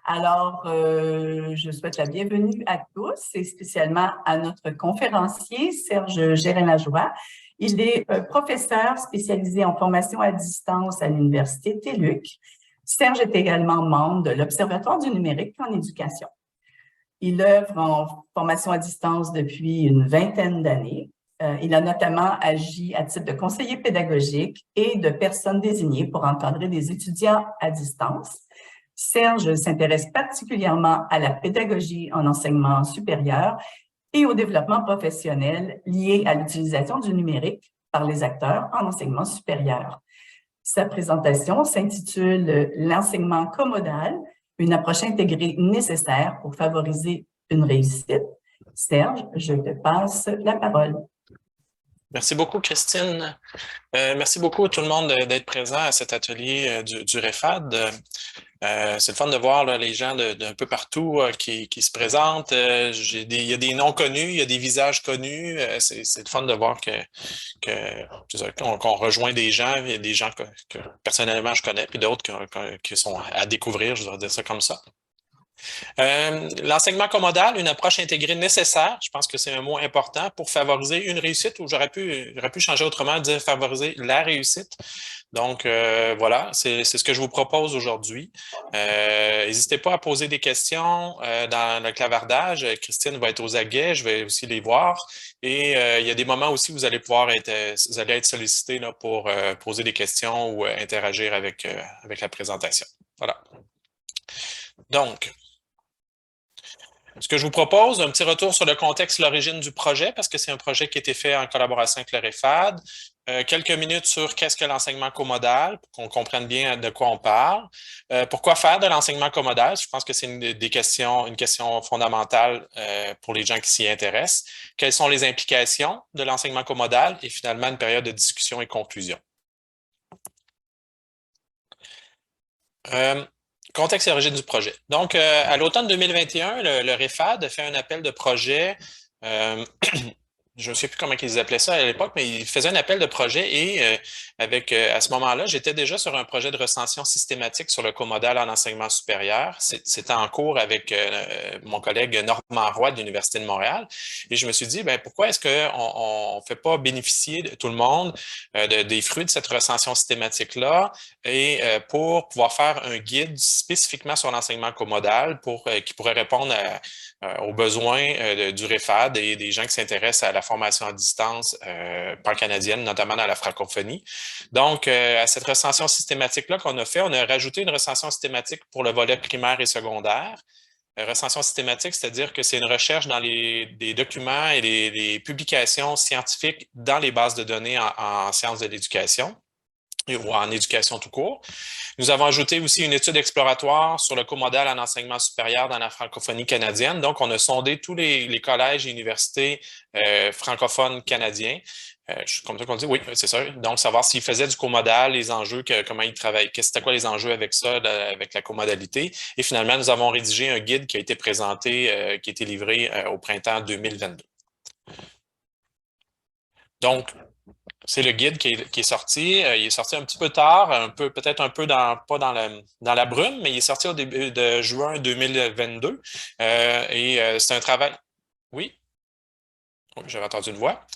Alors, je souhaite la bienvenue à tous et spécialement à notre conférencier, Serge Gérin-Lajoie. Il est professeur spécialisé en formation à distance à l'Université TÉLUQ. Serge est également membre de l'Observatoire du numérique en éducation. Il œuvre en formation à distance depuis une vingtaine d'années. Il a notamment agi à titre de conseiller pédagogique et de personne désignée pour encadrer des étudiants à distance. Serge s'intéresse particulièrement à la pédagogie en enseignement supérieur et au développement professionnel lié à l'utilisation du numérique par les acteurs en enseignement supérieur. Sa présentation s'intitule « L'enseignement comodal, une approche intégrée nécessaire pour favoriser une réussite ». Serge, je te passe la parole. Merci beaucoup, Christine. Merci beaucoup à tout le monde d'être présent à cet atelier du REFAD. C'est le fun de voir là, les gens d'un peu partout qui se présentent. Il y a des noms connus, il y a des visages connus. C'est le fun de voir qu'on rejoint des gens. Il y a des gens que personnellement je connais, puis d'autres qui sont à découvrir, je vais dire ça comme ça. L'enseignement comodal, une approche intégrée nécessaire, je pense que c'est un mot important pour favoriser une réussite, ou j'aurais pu changer autrement, dire favoriser la réussite. Donc, voilà, c'est ce que je vous propose aujourd'hui. N'hésitez pas à poser des questions dans le clavardage. Christine va être aux aguets, je vais aussi les voir. Et il y a des moments aussi où vous allez pouvoir être sollicité là, pour poser des questions ou interagir avec la présentation. Voilà. Donc, ce que je vous propose, un petit retour sur le contexte, l'origine du projet, parce que c'est un projet qui a été fait en collaboration avec le REFAD. Quelques minutes sur qu'est-ce que l'enseignement comodal, pour qu'on comprenne bien de quoi on parle. Pourquoi faire de l'enseignement comodal? Je pense que c'est une question fondamentale pour les gens qui s'y intéressent. Quelles sont les implications de l'enseignement comodal? Et finalement, une période de discussion et conclusion. Contexte et origine du projet. Donc, à l'automne 2021, le REFAD a fait un appel de projet. Je ne sais plus comment ils appelaient ça à l'époque, mais ils faisaient un appel de projet et à ce moment-là, j'étais déjà sur un projet de recension systématique sur le comodal en enseignement supérieur. C'était en cours avec mon collègue Normand Roy de l'Université de Montréal. Et je me suis dit, ben, pourquoi est-ce qu'on ne fait pas bénéficier de tout le monde des fruits de cette recension systématique-là et pour pouvoir faire un guide spécifiquement sur l'enseignement comodal qui pourrait répondre aux besoins du REFAD et des gens qui s'intéressent à la formation à distance pan-canadienne, notamment dans la francophonie. Donc, à cette recension systématique-là qu'on a fait, on a rajouté une recension systématique pour le volet primaire et secondaire. Recension systématique, c'est-à-dire que c'est une recherche dans des documents et les publications scientifiques dans les bases de données en sciences de l'éducation ou en éducation tout court. Nous avons ajouté aussi une étude exploratoire sur le comodal en enseignement supérieur dans la francophonie canadienne. Donc, on a sondé tous les collèges et universités francophones canadiens. Comme ça qu'on dit, oui, c'est ça. Donc, savoir s'ils faisaient du comodal, les enjeux, comment ils travaillent, c'était quoi les enjeux avec ça, avec la comodalité. Et finalement, nous avons rédigé un guide qui a été présenté, qui a été livré au printemps 2022. Donc, c'est le guide qui est sorti. Il est sorti un petit peu tard, peut-être un peu pas dans la brume, mais il est sorti au début de juin 2022. C'est un travail. Oui, j'avais entendu une voix.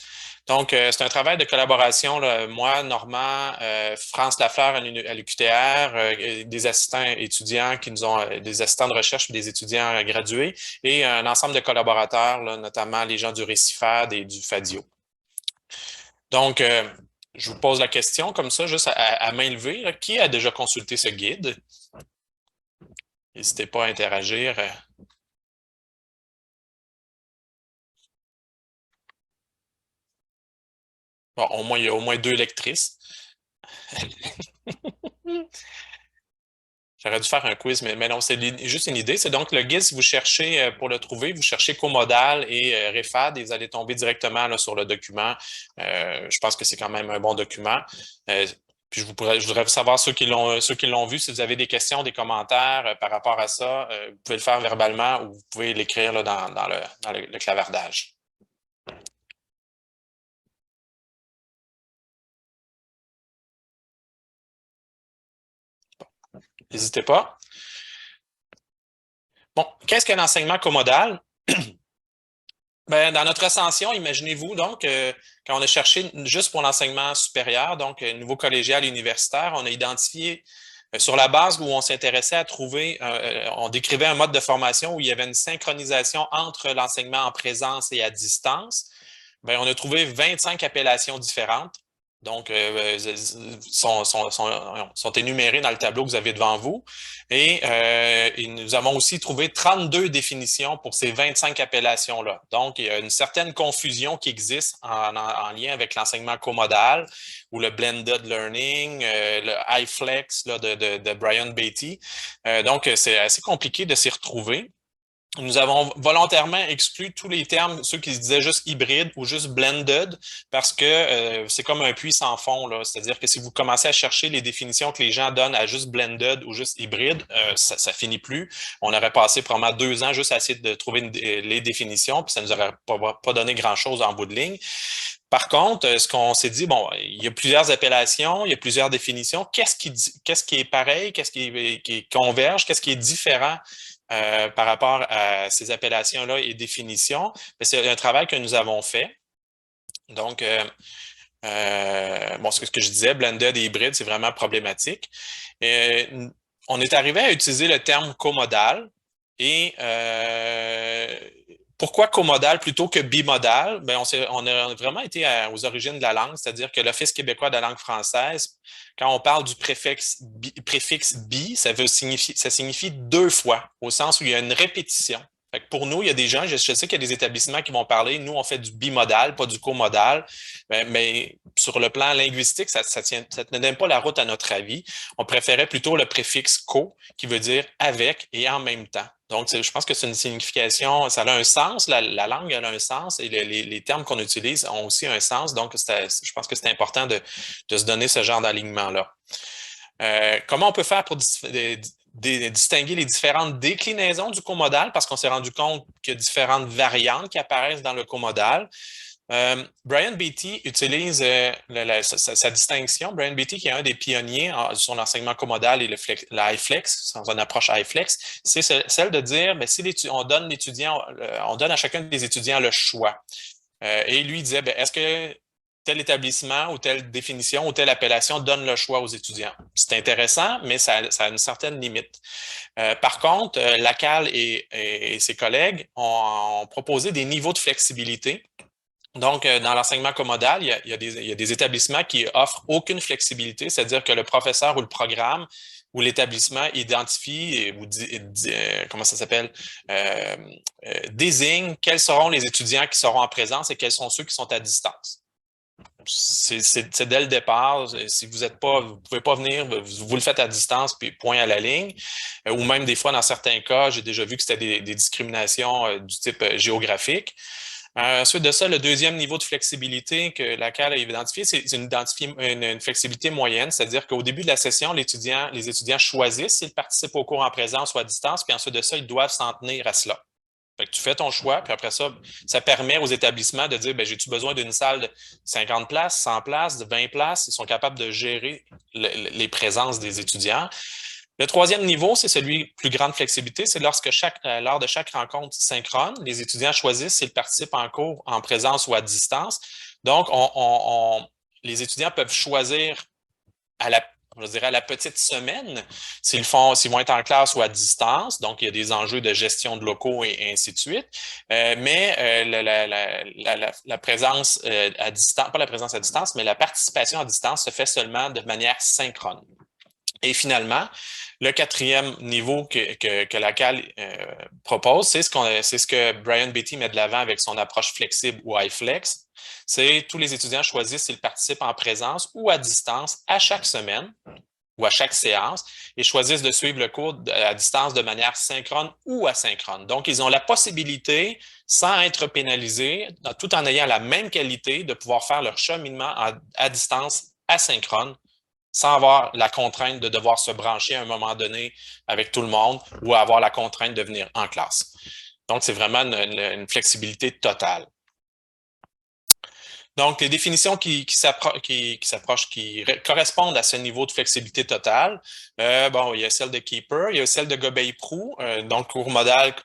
Donc, c'est un travail de collaboration, là, moi, Normand, France Lafleur à l'UQTR, des assistants étudiants des assistants de recherche et des étudiants gradués, et un ensemble de collaborateurs, là, notamment les gens du RECIFAD et du FADIO. Donc, je vous pose la question comme ça, juste à main levée. Là. Qui a déjà consulté ce guide? N'hésitez pas à interagir. Bon, il y a au moins 2 lectrices. J'aurais dû faire un quiz, mais non, c'est juste une idée. C'est donc le guide, si vous cherchez, pour le trouver, vous cherchez Comodal et REFAD et vous allez tomber directement là, sur le document. Je pense que c'est quand même un bon document. Puis je voudrais savoir ceux qui l'ont vu, si vous avez des questions, des commentaires par rapport à ça, vous pouvez le faire verbalement ou vous pouvez l'écrire là, dans le clavardage. N'hésitez pas. Bon, qu'est-ce que l'enseignement comodal? Ben, dans notre ascension, imaginez-vous donc, quand on a cherché juste pour l'enseignement supérieur, donc niveau collégial universitaire, on a identifié sur la base où on s'intéressait à trouver, on décrivait un mode de formation où il y avait une synchronisation entre l'enseignement en présence et à distance. Bien, on a trouvé 25 appellations différentes. Donc, sont énumérées dans le tableau que vous avez devant vous. Et nous avons aussi trouvé 32 définitions pour ces 25 appellations-là. Donc, il y a une certaine confusion qui existe en lien avec l'enseignement comodal ou le blended learning, le iFlex là, de Brian Beatty. Donc, c'est assez compliqué de s'y retrouver. Nous avons volontairement exclu tous les termes, ceux qui se disaient juste hybride ou juste blended, parce que c'est comme un puits sans fond, là. C'est-à-dire que si vous commencez à chercher les définitions que les gens donnent à juste blended ou juste hybride, ça finit plus. On aurait passé probablement 2 ans juste à essayer de trouver les définitions, puis ça nous aurait pas donné grand-chose en bout de ligne. Par contre, ce qu'on s'est dit, bon, il y a plusieurs appellations, il y a plusieurs définitions. Qu'est-ce qui est pareil, qu'est-ce qui converge, qu'est-ce qui est différent par rapport à ces appellations-là et définitions? C'est un travail que nous avons fait. Donc, bon, ce que je disais, blended et hybride, c'est vraiment problématique. On est arrivé à utiliser le terme comodal et pourquoi comodal plutôt que bimodal? Bien, on a vraiment été aux origines de la langue, c'est-à-dire que l'Office québécois de la langue française, quand on parle du préfixe bi, ça signifie 2 fois, au sens où il y a une répétition. Fait que pour nous, il y a des gens, je sais qu'il y a des établissements qui vont parler, nous, on fait du bimodal, pas du comodal, mais sur le plan linguistique, ça ne donne pas la route à notre avis. On préférait plutôt le préfixe co, qui veut dire avec et en même temps. Donc, je pense que c'est une signification, ça a un sens, la langue elle a un sens et les termes qu'on utilise ont aussi un sens. Donc, je pense que c'est important de se donner ce genre d'alignement-là. Comment on peut faire pour distinguer les différentes déclinaisons du comodal? Parce qu'on s'est rendu compte qu'il y a différentes variantes qui apparaissent dans le comodal. Brian Beatty utilise sa distinction. Brian Beatty, qui est un des pionniers sur l'enseignement comodal et l'iFlex, son approche iFlex, c'est celle de dire, bien, si on donne à chacun des étudiants le choix. Et lui disait, bien, est-ce que tel établissement ou telle définition ou telle appellation donne le choix aux étudiants? C'est intéressant, mais ça a une certaine limite. Par contre, Lacal et ses collègues ont proposé des niveaux de flexibilité. Donc, dans l'enseignement comodal, il y a des établissements qui offrent aucune flexibilité, c'est-à-dire que le professeur ou le programme ou l'établissement identifie ou comment ça s'appelle, désigne quels seront les étudiants qui seront en présence et quels sont ceux qui sont à distance. C'est dès le départ. Si vous ne pouvez pas venir, vous le faites à distance, puis point à la ligne. Ou même des fois, dans certains cas, j'ai déjà vu que c'était des discriminations du type géographique. Ensuite de ça, le deuxième niveau de flexibilité que Lacal a identifié, c'est une flexibilité moyenne, c'est-à-dire qu'au début de la session, les étudiants choisissent s'ils participent au cours en présence ou à distance, puis ensuite de ça, ils doivent s'en tenir à cela. Fait que tu fais ton choix, puis après ça, ça permet aux établissements de dire, j'ai-tu besoin d'une salle de 50 places, 100 places, de 20 places? Ils sont capables de gérer les présences des étudiants. Le troisième niveau, c'est celui plus grande flexibilité. C'est lors de chaque rencontre synchrone, les étudiants choisissent s'ils participent en cours en présence ou à distance. Donc, les étudiants peuvent choisir à la petite semaine s'ils vont être en classe ou à distance. Donc, il y a des enjeux de gestion de locaux et ainsi de suite. Mais la présence à distance, pas la présence à distance, mais la participation à distance se fait seulement de manière synchrone. Et finalement, le quatrième niveau que Lacal propose, c'est ce que Brian Beatty met de l'avant avec son approche flexible ou iFlex. C'est tous les étudiants choisissent s'ils participent en présence ou à distance à chaque semaine ou à chaque séance et choisissent de suivre le cours à distance de manière synchrone ou asynchrone. Donc, ils ont la possibilité, sans être pénalisés, tout en ayant la même qualité, de pouvoir faire leur cheminement à distance asynchrone sans avoir la contrainte de devoir se brancher à un moment donné avec tout le monde ou avoir la contrainte de venir en classe. Donc, c'est vraiment une flexibilité totale. Donc, les définitions qui correspondent à ce niveau de flexibilité totale, bon, il y a celle de Keeper, il y a celle de Gobey-Prou. Donc, cours modal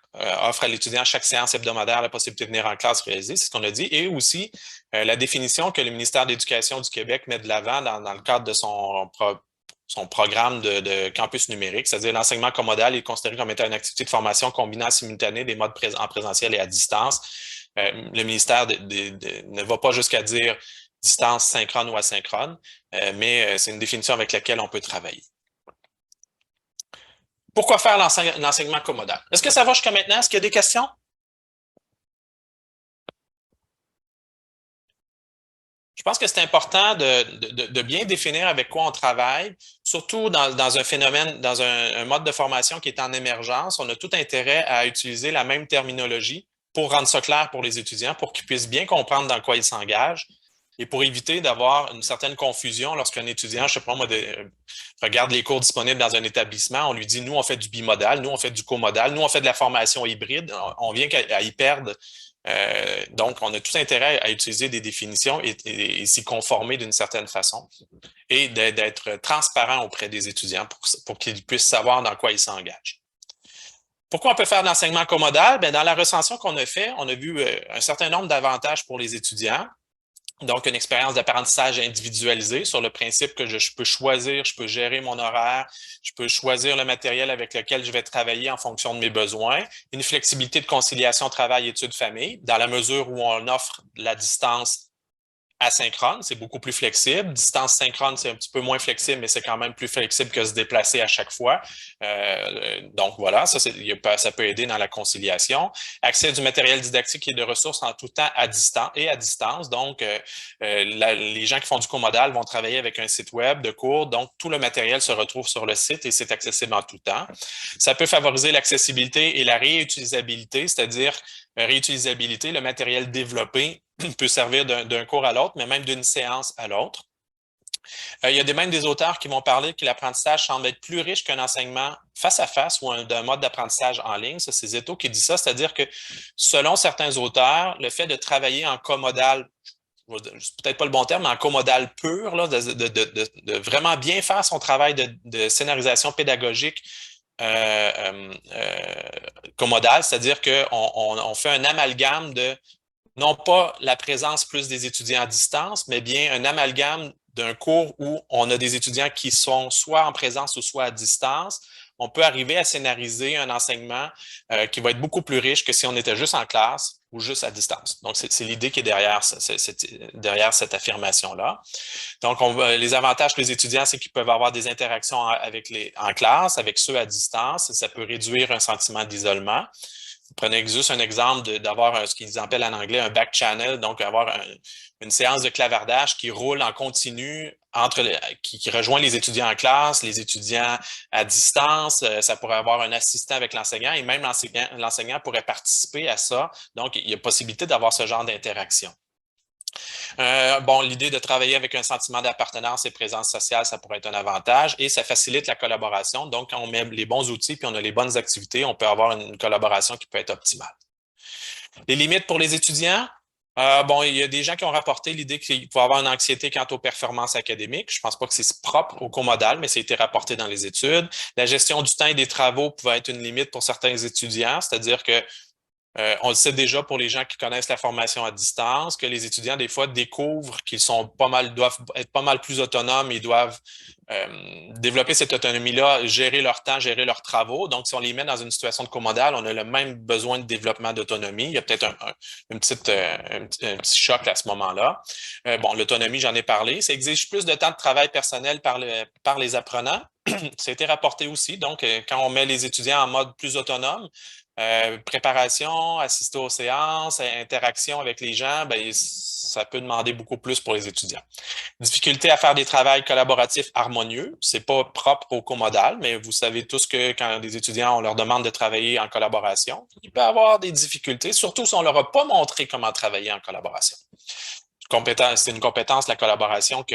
offre à l'étudiant chaque séance hebdomadaire la possibilité de venir en classe réaliser, c'est ce qu'on a dit, et aussi la définition que le ministère de l'Éducation du Québec met de l'avant dans le cadre de son programme de campus numérique, c'est-à-dire l'enseignement comodal est considéré comme étant une activité de formation combinant en simultané des modes en présentiel et à distance. Le ministère ne va pas jusqu'à dire distance synchrone ou asynchrone, mais c'est une définition avec laquelle on peut travailler. Pourquoi faire l'enseignement comodal? Est-ce que ça va jusqu'à maintenant? Est-ce qu'il y a des questions? Je pense que c'est important de bien définir avec quoi on travaille, surtout dans un phénomène, dans un mode de formation qui est en émergence. On a tout intérêt à utiliser la même terminologie pour rendre ça clair pour les étudiants, pour qu'ils puissent bien comprendre dans quoi ils s'engagent et pour éviter d'avoir une certaine confusion lorsqu'un étudiant, je ne sais pas moi, regarde les cours disponibles dans un établissement, on lui dit, nous, on fait du bimodal, nous, on fait du comodal, nous, on fait de la formation hybride. On vient à y perdre. Donc, on a tout intérêt à utiliser des définitions et s'y conformer d'une certaine façon et d'être transparent auprès des étudiants pour qu'ils puissent savoir dans quoi ils s'engagent. Pourquoi on peut faire de l'enseignement comodal? Bien, dans la recension qu'on a fait, on a vu un certain nombre d'avantages pour les étudiants. Donc, une expérience d'apprentissage individualisée sur le principe que je peux choisir, je peux gérer mon horaire, je peux choisir le matériel avec lequel je vais travailler en fonction de mes besoins. Une flexibilité de conciliation travail-études-famille, dans la mesure où on offre la distance asynchrone, c'est beaucoup plus flexible. Distance synchrone, c'est un petit peu moins flexible, mais c'est quand même plus flexible que se déplacer à chaque fois. Donc voilà, ça peut aider dans la conciliation. Accès du matériel didactique et de ressources en tout temps à distance. Donc, les gens qui font du comodal vont travailler avec un site web de cours. Donc, tout le matériel se retrouve sur le site et c'est accessible en tout temps. Ça peut favoriser l'accessibilité et la réutilisabilité, c'est-à-dire réutilisabilité, le matériel développé peut servir d'un cours à l'autre, mais même d'une séance à l'autre. Il y a même des auteurs qui vont parler que l'apprentissage semble être plus riche qu'un enseignement face à face ou d'un mode d'apprentissage en ligne. Ça, c'est Zito qui dit ça, c'est-à-dire que selon certains auteurs, le fait de travailler en comodal, c'est peut-être pas le bon terme, mais en comodal pur, là, de vraiment bien faire son travail de scénarisation pédagogique comodal, c'est-à-dire qu'on fait un amalgame de non pas la présence plus des étudiants à distance, mais bien un amalgame d'un cours où on a des étudiants qui sont soit en présence ou soit à distance. On peut arriver à scénariser un enseignement qui va être beaucoup plus riche que si on était juste en classe ou juste à distance. Donc, c'est l'idée qui est derrière cette affirmation-là. Donc, les avantages pour les étudiants, c'est qu'ils peuvent avoir des interactions en classe, avec ceux à distance. Ça peut réduire un sentiment d'isolement. Prenez juste un exemple d'avoir ce qu'ils appellent en anglais un back channel, donc avoir une séance de clavardage qui roule en continu qui rejoint les étudiants en classe, les étudiants à distance. Ça pourrait avoir un assistant avec l'enseignant et même l'enseignant pourrait participer à ça. Donc, il y a possibilité d'avoir ce genre d'interaction. Bon, l'idée de travailler avec un sentiment d'appartenance et présence sociale, ça pourrait être un avantage et ça facilite la collaboration. Donc, quand on met les bons outils puis on a les bonnes activités, on peut avoir une collaboration qui peut être optimale. Les limites pour les étudiants, bon, il y a des gens qui ont rapporté l'idée qu'il faut avoir une anxiété quant aux performances académiques. Je ne pense pas que c'est propre au comodal, mais ça a été rapporté dans les études. La gestion du temps et des travaux pouvait être une limite pour certains étudiants, c'est-à-dire que on le sait déjà pour les gens qui connaissent la formation à distance, que les étudiants, des fois, découvrent qu'ils doivent être pas mal plus autonomes, ils doivent développer cette autonomie-là, gérer leur temps, gérer leurs travaux. Donc, si on les met dans une situation de comodal, on a le même besoin de développement d'autonomie. Il y a peut-être un petit choc à ce moment-là. Bon, l'autonomie, j'en ai parlé. Ça exige plus de temps de travail personnel par les apprenants. Ça a été rapporté aussi. Donc, quand on met les étudiants en mode plus autonome, préparation, assister aux séances, interaction avec les gens, bien, ça peut demander beaucoup plus pour les étudiants. Difficulté à faire des travaux collaboratifs harmonieux, c'est pas propre au comodal, mais vous savez tous que quand des étudiants, on leur demande de travailler en collaboration, il peut y avoir des difficultés, surtout si on leur a pas montré comment travailler en collaboration. C'est une compétence, la collaboration,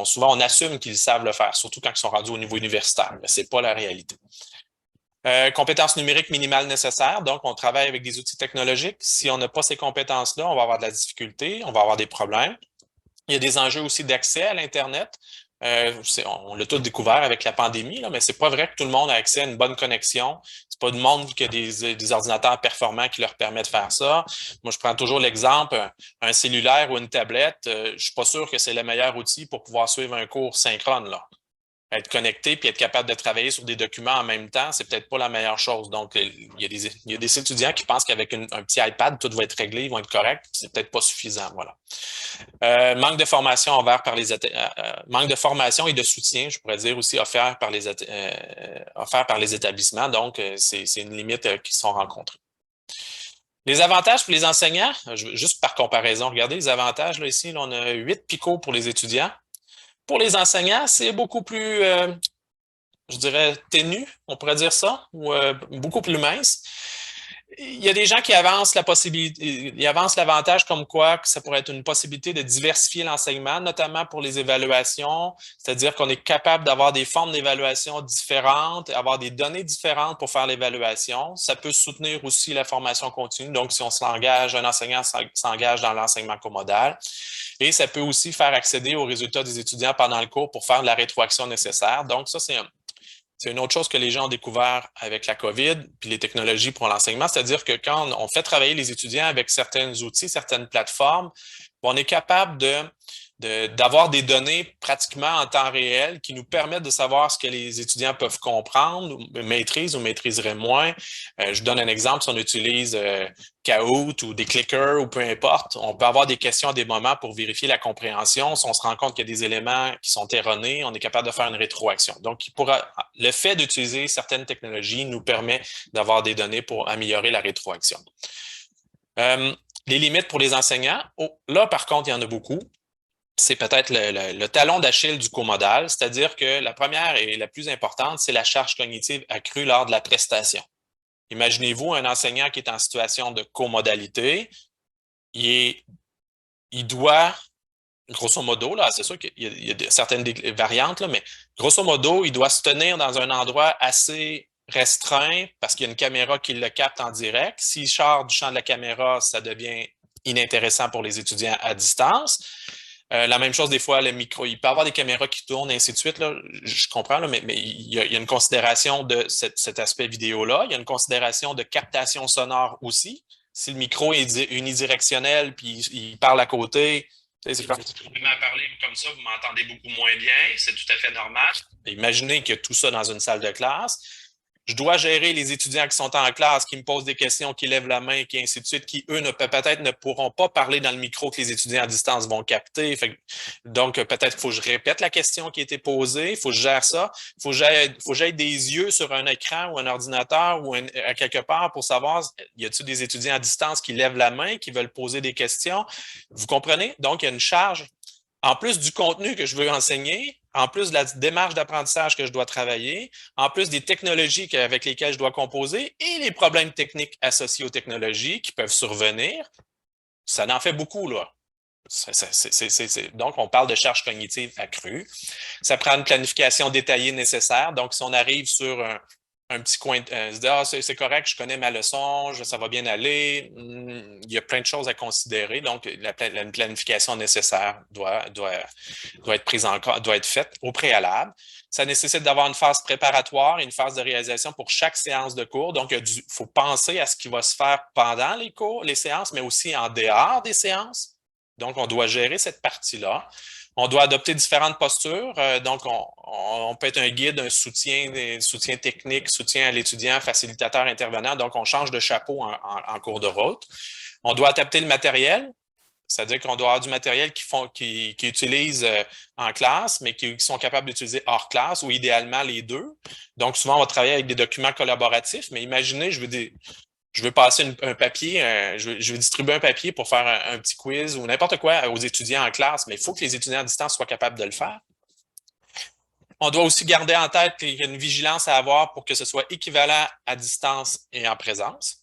souvent on assume qu'ils savent le faire, surtout quand ils sont rendus au niveau universitaire, mais c'est pas la réalité. Compétences numériques minimales nécessaires, donc on travaille avec des outils technologiques. Si on n'a pas ces compétences-là, on va avoir de la difficulté, on va avoir des problèmes. Il y a des enjeux aussi d'accès à l'Internet. On l'a tout découvert avec la pandémie, là, mais c'est pas vrai que tout le monde a accès à une bonne connexion. C'est pas tout le monde qui a des ordinateurs performants qui leur permettent de faire ça. Moi, je prends toujours l'exemple, un cellulaire ou une tablette. Je suis pas sûr que c'est le meilleur outil pour pouvoir suivre un cours synchrone, là. Être connecté puis être capable de travailler sur des documents en même temps, c'est peut-être pas la meilleure chose. Donc, il y a des étudiants qui pensent qu'avec un petit iPad, tout va être réglé, ils vont être corrects. C'est peut-être pas suffisant, voilà. Manque de formation manque de formation et de soutien, je pourrais dire aussi offert par les établissements. Donc, c'est une limite qui sont rencontrées. Les avantages pour les enseignants, juste par comparaison, regardez les avantages, là, ici, là, on a 8 picots pour les étudiants. Pour les enseignants, c'est beaucoup plus, je dirais, ténu, on pourrait dire ça, ou beaucoup plus mince. Il y a des gens qui avancent ils avancent l'avantage comme quoi que ça pourrait être une possibilité de diversifier l'enseignement, notamment pour les évaluations, c'est-à-dire qu'on est capable d'avoir des formes d'évaluation différentes, avoir des données différentes pour faire l'évaluation. Ça peut soutenir aussi la formation continue. Donc, si on s'engage, un enseignant s'engage dans l'enseignement comodal. Et ça peut aussi faire accéder aux résultats des étudiants pendant le cours pour faire de la rétroaction nécessaire. Donc, ça, c'est une autre chose que les gens ont découvert avec la COVID puis les technologies pour l'enseignement, c'est-à-dire que quand on fait travailler les étudiants avec certains outils, certaines plateformes, on est capable d'avoir des données pratiquement en temps réel qui nous permettent de savoir ce que les étudiants peuvent comprendre, maîtrisent ou maîtriseraient moins. Je donne un exemple, si on utilise Kahoot ou des clickers ou peu importe, on peut avoir des questions à des moments pour vérifier la compréhension. Si on se rend compte qu'il y a des éléments qui sont erronés, on est capable de faire une rétroaction. Donc, le fait d'utiliser certaines technologies nous permet d'avoir des données pour améliorer la rétroaction. Les limites pour les enseignants, là, par contre, il y en a beaucoup. C'est peut-être le talon d'Achille du comodal, c'est-à-dire que la première et la plus importante, c'est la charge cognitive accrue lors de la prestation. Imaginez-vous un enseignant qui est en situation de comodalité, il doit, grosso modo, là, c'est sûr qu'il y a certaines variantes, là, mais grosso modo, il doit se tenir dans un endroit assez restreint parce qu'il y a une caméra qui le capte en direct. S'il sort du champ de la caméra, ça devient inintéressant pour les étudiants à distance. La même chose des fois, le micro, il peut y avoir des caméras qui tournent, et ainsi de suite. Là. Je comprends, là, mais il y a une considération de cet aspect vidéo-là. Il y a une considération de captation sonore aussi. Si le micro est unidirectionnel puis il parle à côté, c'est comme parler comme ça, vous m'entendez beaucoup moins bien, c'est tout à fait normal. Imaginez que tout ça dans une salle de classe. Je dois gérer les étudiants qui sont en classe, qui me posent des questions, qui lèvent la main, qui ainsi de suite, qui, eux, peut-être ne pourront pas parler dans le micro que les étudiants à distance vont capter. Donc, peut-être qu'il faut que je répète la question qui a été posée, il faut que je gère ça, il faut que j'aille des yeux sur un écran ou un ordinateur ou à quelque part pour savoir, y a-t-il des étudiants à distance qui lèvent la main, qui veulent poser des questions? Vous comprenez? Donc, il y a une charge. En plus du contenu que je veux enseigner, en plus de la démarche d'apprentissage que je dois travailler, en plus des technologies avec lesquelles je dois composer et les problèmes techniques associés aux technologies qui peuvent survenir, ça en fait beaucoup, là. Donc, on parle de charge cognitive accrue. Ça prend une planification détaillée nécessaire. Donc, si on arrive sur un petit coin, se dire, ah, c'est correct, je connais ma leçon, ça va bien aller. Il y a plein de choses à considérer. Donc, la planification nécessaire doit être prise en compte, doit être faite au préalable. Ça nécessite d'avoir une phase préparatoire et une phase de réalisation pour chaque séance de cours. Donc, il faut penser à ce qui va se faire pendant les cours, les séances, mais aussi en dehors des séances. Donc, on doit gérer cette partie-là. On doit adopter différentes postures. Donc, on peut être un guide, un soutien technique, soutien à l'étudiant, facilitateur, intervenant. Donc, on change de chapeau en cours de route. On doit adapter le matériel, c'est-à-dire qu'on doit avoir du matériel qu'ils utilisent en classe, mais qui sont capables d'utiliser hors classe ou idéalement les deux. Donc, souvent, on va travailler avec des documents collaboratifs, mais imaginez, je veux passer un papier, je veux distribuer un papier pour faire un petit quiz ou n'importe quoi aux étudiants en classe, mais il faut que les étudiants à distance soient capables de le faire. On doit aussi garder en tête qu'il y a une vigilance à avoir pour que ce soit équivalent à distance et en présence.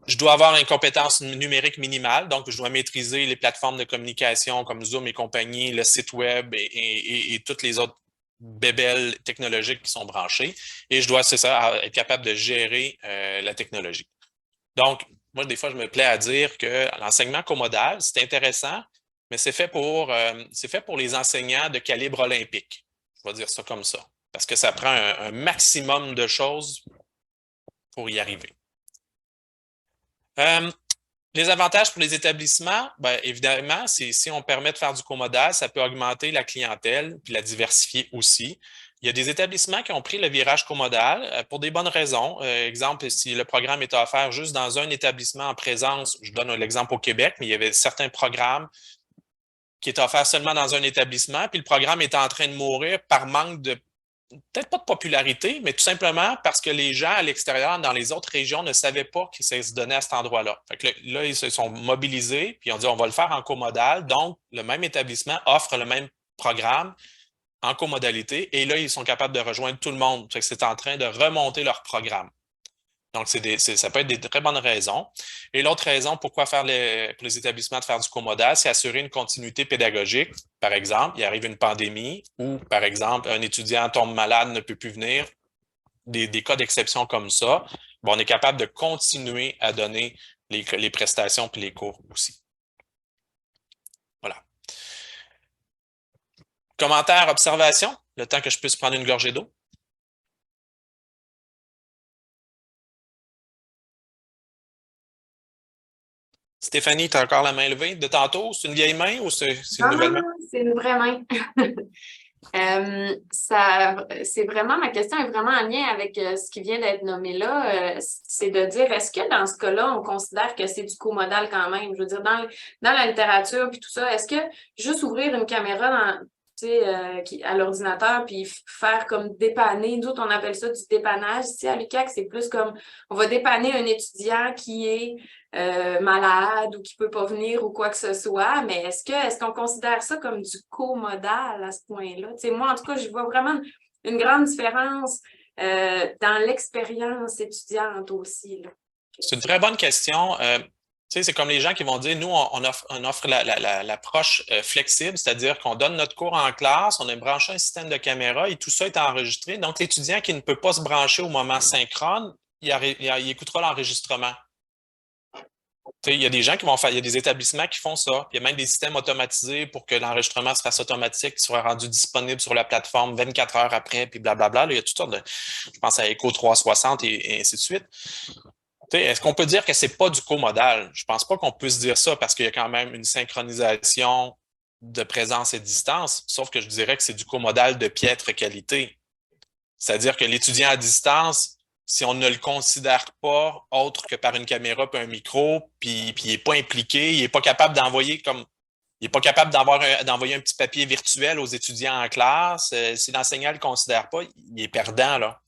Je dois avoir une compétence numérique minimale, donc je dois maîtriser les plateformes de communication comme Zoom et compagnie, le site web et toutes les autres bébelles technologiques qui sont branchées et je dois, c'est ça, être capable de gérer la technologie. Donc, moi, des fois, je me plais à dire que l'enseignement comodal, c'est intéressant, mais c'est fait pour les enseignants de calibre olympique. Je vais dire ça comme ça, parce que ça prend un maximum de choses pour y arriver. Les avantages pour les établissements, bien, évidemment, si on permet de faire du comodal, ça peut augmenter la clientèle puis la diversifier aussi. Il y a des établissements qui ont pris le virage comodal pour des bonnes raisons. Exemple, si le programme est offert juste dans un établissement en présence, je donne l'exemple au Québec, mais il y avait certains programmes qui étaient offerts seulement dans un établissement, puis le programme était en train de mourir par manque de peut-être pas de popularité, mais tout simplement parce que les gens à l'extérieur, dans les autres régions, ne savaient pas que ça se donnait à cet endroit-là. Fait que là, ils se sont mobilisés, puis ils ont dit on va le faire en comodal. Donc, le même établissement offre le même programme en comodalité, et là, ils sont capables de rejoindre tout le monde. Fait que c'est en train de remonter leur programme. Donc, ça peut être des très bonnes raisons. Et l'autre raison, pourquoi pour les établissements de faire du comodal, c'est assurer une continuité pédagogique. Par exemple, il arrive une pandémie ou, par exemple, un étudiant tombe malade, ne peut plus venir. Des cas d'exception comme ça, bon, on est capable de continuer à donner les prestations puis les cours aussi. Voilà. Commentaires, observations, le temps que je puisse prendre une gorgée d'eau. Stéphanie, tu as encore la main levée de tantôt? C'est une vieille main ou c'est une nouvelle main? Non, c'est une vraie main. C'est vraiment, ma question est vraiment en lien avec ce qui vient d'être nommé là. C'est de dire, est-ce que dans ce cas-là, on considère que c'est du comodal quand même? Je veux dire, dans la littérature puis tout ça, est-ce que juste ouvrir une caméra à l'ordinateur puis faire comme dépanner, nous autres, on appelle ça du dépannage. Ici, à l'UQAC, c'est plus comme on va dépanner un étudiant qui est malade ou qui ne peut pas venir ou quoi que ce soit, mais est-ce qu'on considère ça comme du comodal à ce point-là? Moi, en tout cas, je vois vraiment une grande différence dans l'expérience étudiante aussi. C'est une très bonne question. C'est comme les gens qui vont dire, nous, on offre l'approche flexible, c'est-à-dire qu'on donne notre cours en classe, on a branché un système de caméra et tout ça est enregistré. Donc, l'étudiant qui ne peut pas se brancher au moment synchrone, il écoutera l'enregistrement. Il y a des gens qui vont faire, il y a des établissements qui font ça. Il y a même des systèmes automatisés pour que l'enregistrement se fasse automatique, qu'il soit rendu disponible sur la plateforme 24 heures après, puis blablabla. Là, il y a toutes sortes de, je pense à Echo 360 et ainsi de suite. Est-ce qu'on peut dire que c'est pas du comodal? Je pense pas qu'on puisse dire ça parce qu'il y a quand même une synchronisation de présence et de distance, sauf que je dirais que c'est du comodal de piètre qualité. C'est-à-dire que l'étudiant à distance, si on ne le considère pas autre que par une caméra puis un micro, puis il n'est pas impliqué, il n'est pas capable d'envoyer d'envoyer un petit papier virtuel aux étudiants en classe, si l'enseignant ne le considère pas, il est perdant, là.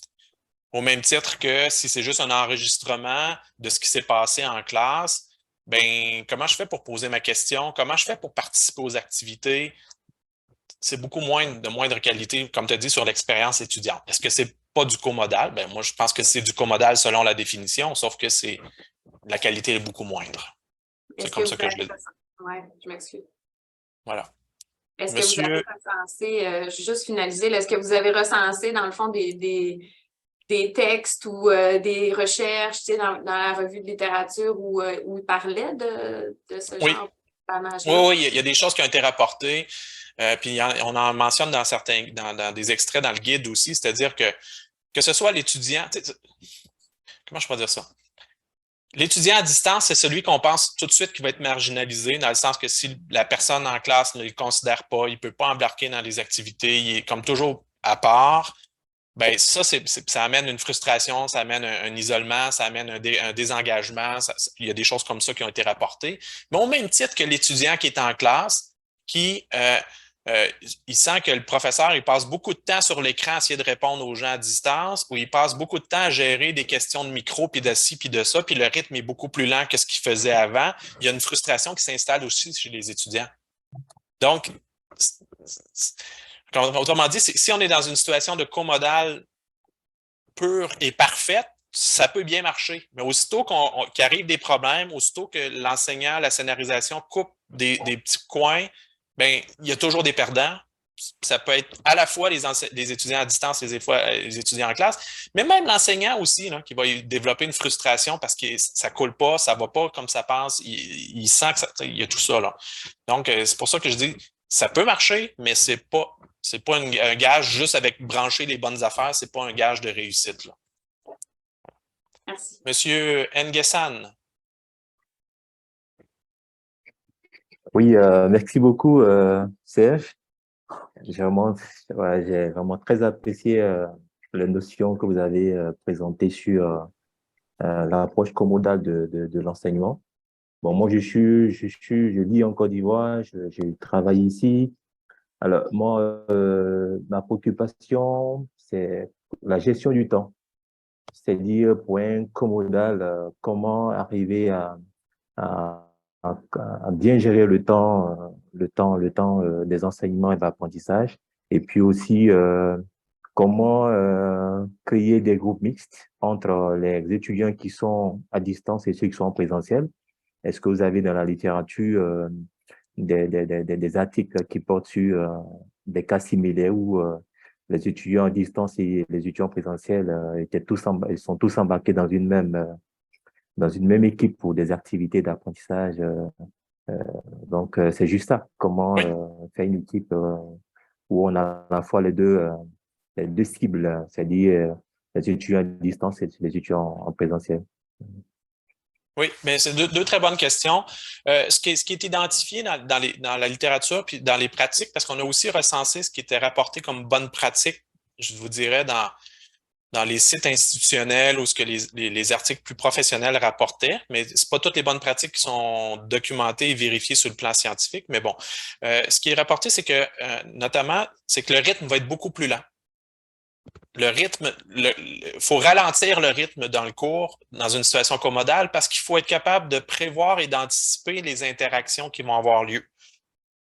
Au même titre que si c'est juste un enregistrement de ce qui s'est passé en classe, ben comment je fais pour poser ma question? Comment je fais pour participer aux activités? C'est beaucoup de moindre qualité, comme tu as dit, sur l'expérience étudiante. Est-ce que c'est pas du comodal? Ben, moi, je pense que c'est du comodal selon la définition, sauf que la qualité est beaucoup moindre. C'est comme ça que je le dis. Oui, je m'excuse. Voilà. Est-ce que vous avez recensé, je vais juste finaliser, est-ce que vous avez recensé, dans le fond, des textes ou des recherches dans la revue de littérature où il parlait de ce genre de panache-là? Oui, il y a des choses qui ont été rapportées. Puis on en mentionne dans des extraits dans le guide aussi, c'est-à-dire que ce soit l'étudiant, comment je peux dire ça? L'étudiant à distance, c'est celui qu'on pense tout de suite qui va être marginalisé, dans le sens que si la personne en classe ne le considère pas, il ne peut pas embarquer dans les activités, il est comme toujours à part. Ben ça, ça amène une frustration, ça amène un isolement, ça amène un désengagement. Il y a des choses comme ça qui ont été rapportées. Mais au même titre que l'étudiant qui est en classe, il sent que le professeur, il passe beaucoup de temps sur l'écran à essayer de répondre aux gens à distance, ou il passe beaucoup de temps à gérer des questions de micro, puis de ci, puis de ça, puis le rythme est beaucoup plus lent que ce qu'il faisait avant. Il y a une frustration qui s'installe aussi chez les étudiants. Donc, autrement dit, si on est dans une situation de comodal pure et parfaite, ça peut bien marcher. Mais aussitôt qu'il arrive des problèmes, aussitôt que l'enseignant, la scénarisation coupe des petits coins, ben, il y a toujours des perdants. ça peut être à la fois les étudiants à distance et des fois les étudiants en classe, mais même l'enseignant aussi, là, qui va développer une frustration parce que ça coule pas, ça va pas comme ça pense, il sent que il y a tout ça, là. Donc, c'est pour ça que je dis, ça peut marcher, mais c'est pas un gage juste avec brancher les bonnes affaires, c'est pas un gage de réussite, là. Merci. Monsieur Nguessan. Oui, merci beaucoup, Serge. J'ai vraiment, ouais, j'ai vraiment très apprécié les notions que vous avez présentées sur l'approche comodale de l'enseignement. Bon, moi, je vis en Côte d'Ivoire, je travaille ici. Alors, moi, ma préoccupation, c'est la gestion du temps. C'est-à-dire, pour un comodal, comment arriver à, à bien gérer le temps des enseignements et de l'apprentissage. Et puis aussi, comment créer des groupes mixtes entre les étudiants qui sont à distance et ceux qui sont en présentiel. Est-ce que vous avez dans la littérature des articles qui portent sur des cas similaires où les étudiants à distance et les étudiants présentiels ils sont tous embarqués dans une même équipe pour des activités d'apprentissage. Donc, c'est juste ça. Comment Oui. faire une équipe où on a à la fois les deux cibles, c'est-à-dire les étudiants à distance et les étudiants en présentiel. Oui, mais c'est deux très bonnes questions. Ce qui est identifié dans la littérature puis dans les pratiques, parce qu'on a aussi recensé ce qui était rapporté comme bonne pratique, je vous dirais, dans les sites institutionnels ou ce que les articles plus professionnels rapportaient, mais c'est pas toutes les bonnes pratiques qui sont documentées et vérifiées sur le plan scientifique. Mais bon, ce qui est rapporté, c'est que, notamment, c'est que le rythme va être beaucoup plus lent. Le rythme, faut ralentir le rythme dans le cours, dans une situation comodale, parce qu'il faut être capable de prévoir et d'anticiper les interactions qui vont avoir lieu.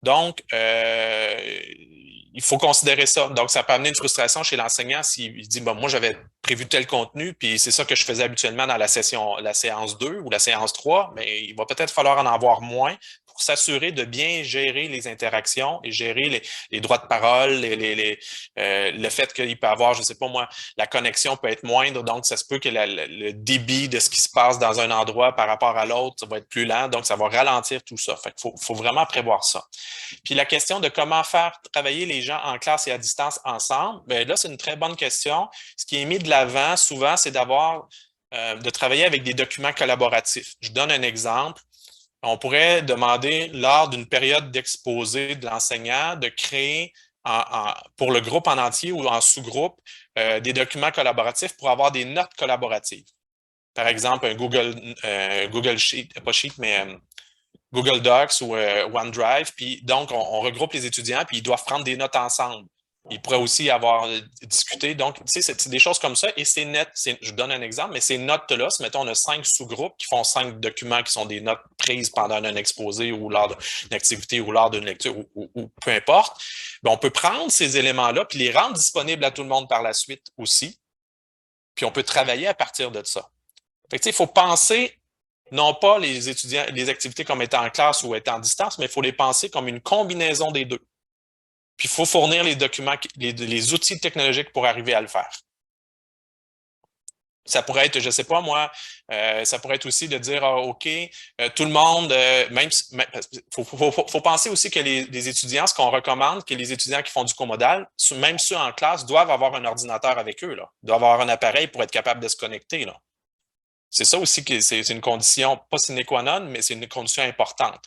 Donc, il faut considérer ça. Donc, ça peut amener une frustration chez l'enseignant s'il dit, bon, moi, j'avais prévu tel contenu, puis c'est ça que je faisais habituellement dans la séance 2 ou la séance 3, mais il va peut-être falloir en avoir moins pour s'assurer de bien gérer les interactions et gérer les droits de parole, le fait qu'il peut avoir, je ne sais pas moi, la connexion peut être moindre, donc ça se peut que le débit de ce qui se passe dans un endroit par rapport à l'autre, ça va être plus lent, donc ça va ralentir tout ça. Fait qu'il faut vraiment prévoir ça. Puis la question de comment faire travailler les gens en classe et à distance ensemble, bien là, c'est une très bonne question. Ce qui est mis de l'avant souvent, c'est de travailler avec des documents collaboratifs. Je donne un exemple. On pourrait demander, lors d'une période d'exposé de l'enseignant, de créer pour le groupe en entier ou en sous-groupe des documents collaboratifs pour avoir des notes collaboratives. Par exemple, un Google Sheet, pas Sheet, mais Google Docs ou OneDrive. Puis donc, on regroupe les étudiants, puis ils doivent prendre des notes ensemble. Ils pourraient aussi avoir discuté. Donc, tu sais, c'est des choses comme ça. Et ces notes, je donne un exemple, mais ces notes-là, mettons, on a 5 sous-groupes qui font 5 documents qui sont des notes prises pendant un exposé ou lors d'une activité ou lors d'une lecture ou peu importe. Bien, on peut prendre ces éléments-là puis les rendre disponibles à tout le monde par la suite aussi. Puis on peut travailler à partir de ça. Fait que, tu sais, il faut penser non pas les étudiants, les activités comme étant en classe ou étant en distance, mais il faut les penser comme une combinaison des deux. Puis il faut fournir les documents, les outils technologiquiques pour arriver à le faire. Ça pourrait être, je ne sais pas moi, ça pourrait être aussi de dire, OK, tout le monde, faut penser aussi que les étudiants, ce qu'on recommande, que les étudiants qui font du comodal, même ceux en classe, doivent avoir un ordinateur avec eux, là. Doivent avoir un appareil pour être capable de se connecter, là. C'est ça aussi que c'est une condition, pas sine qua non, mais c'est une condition importante.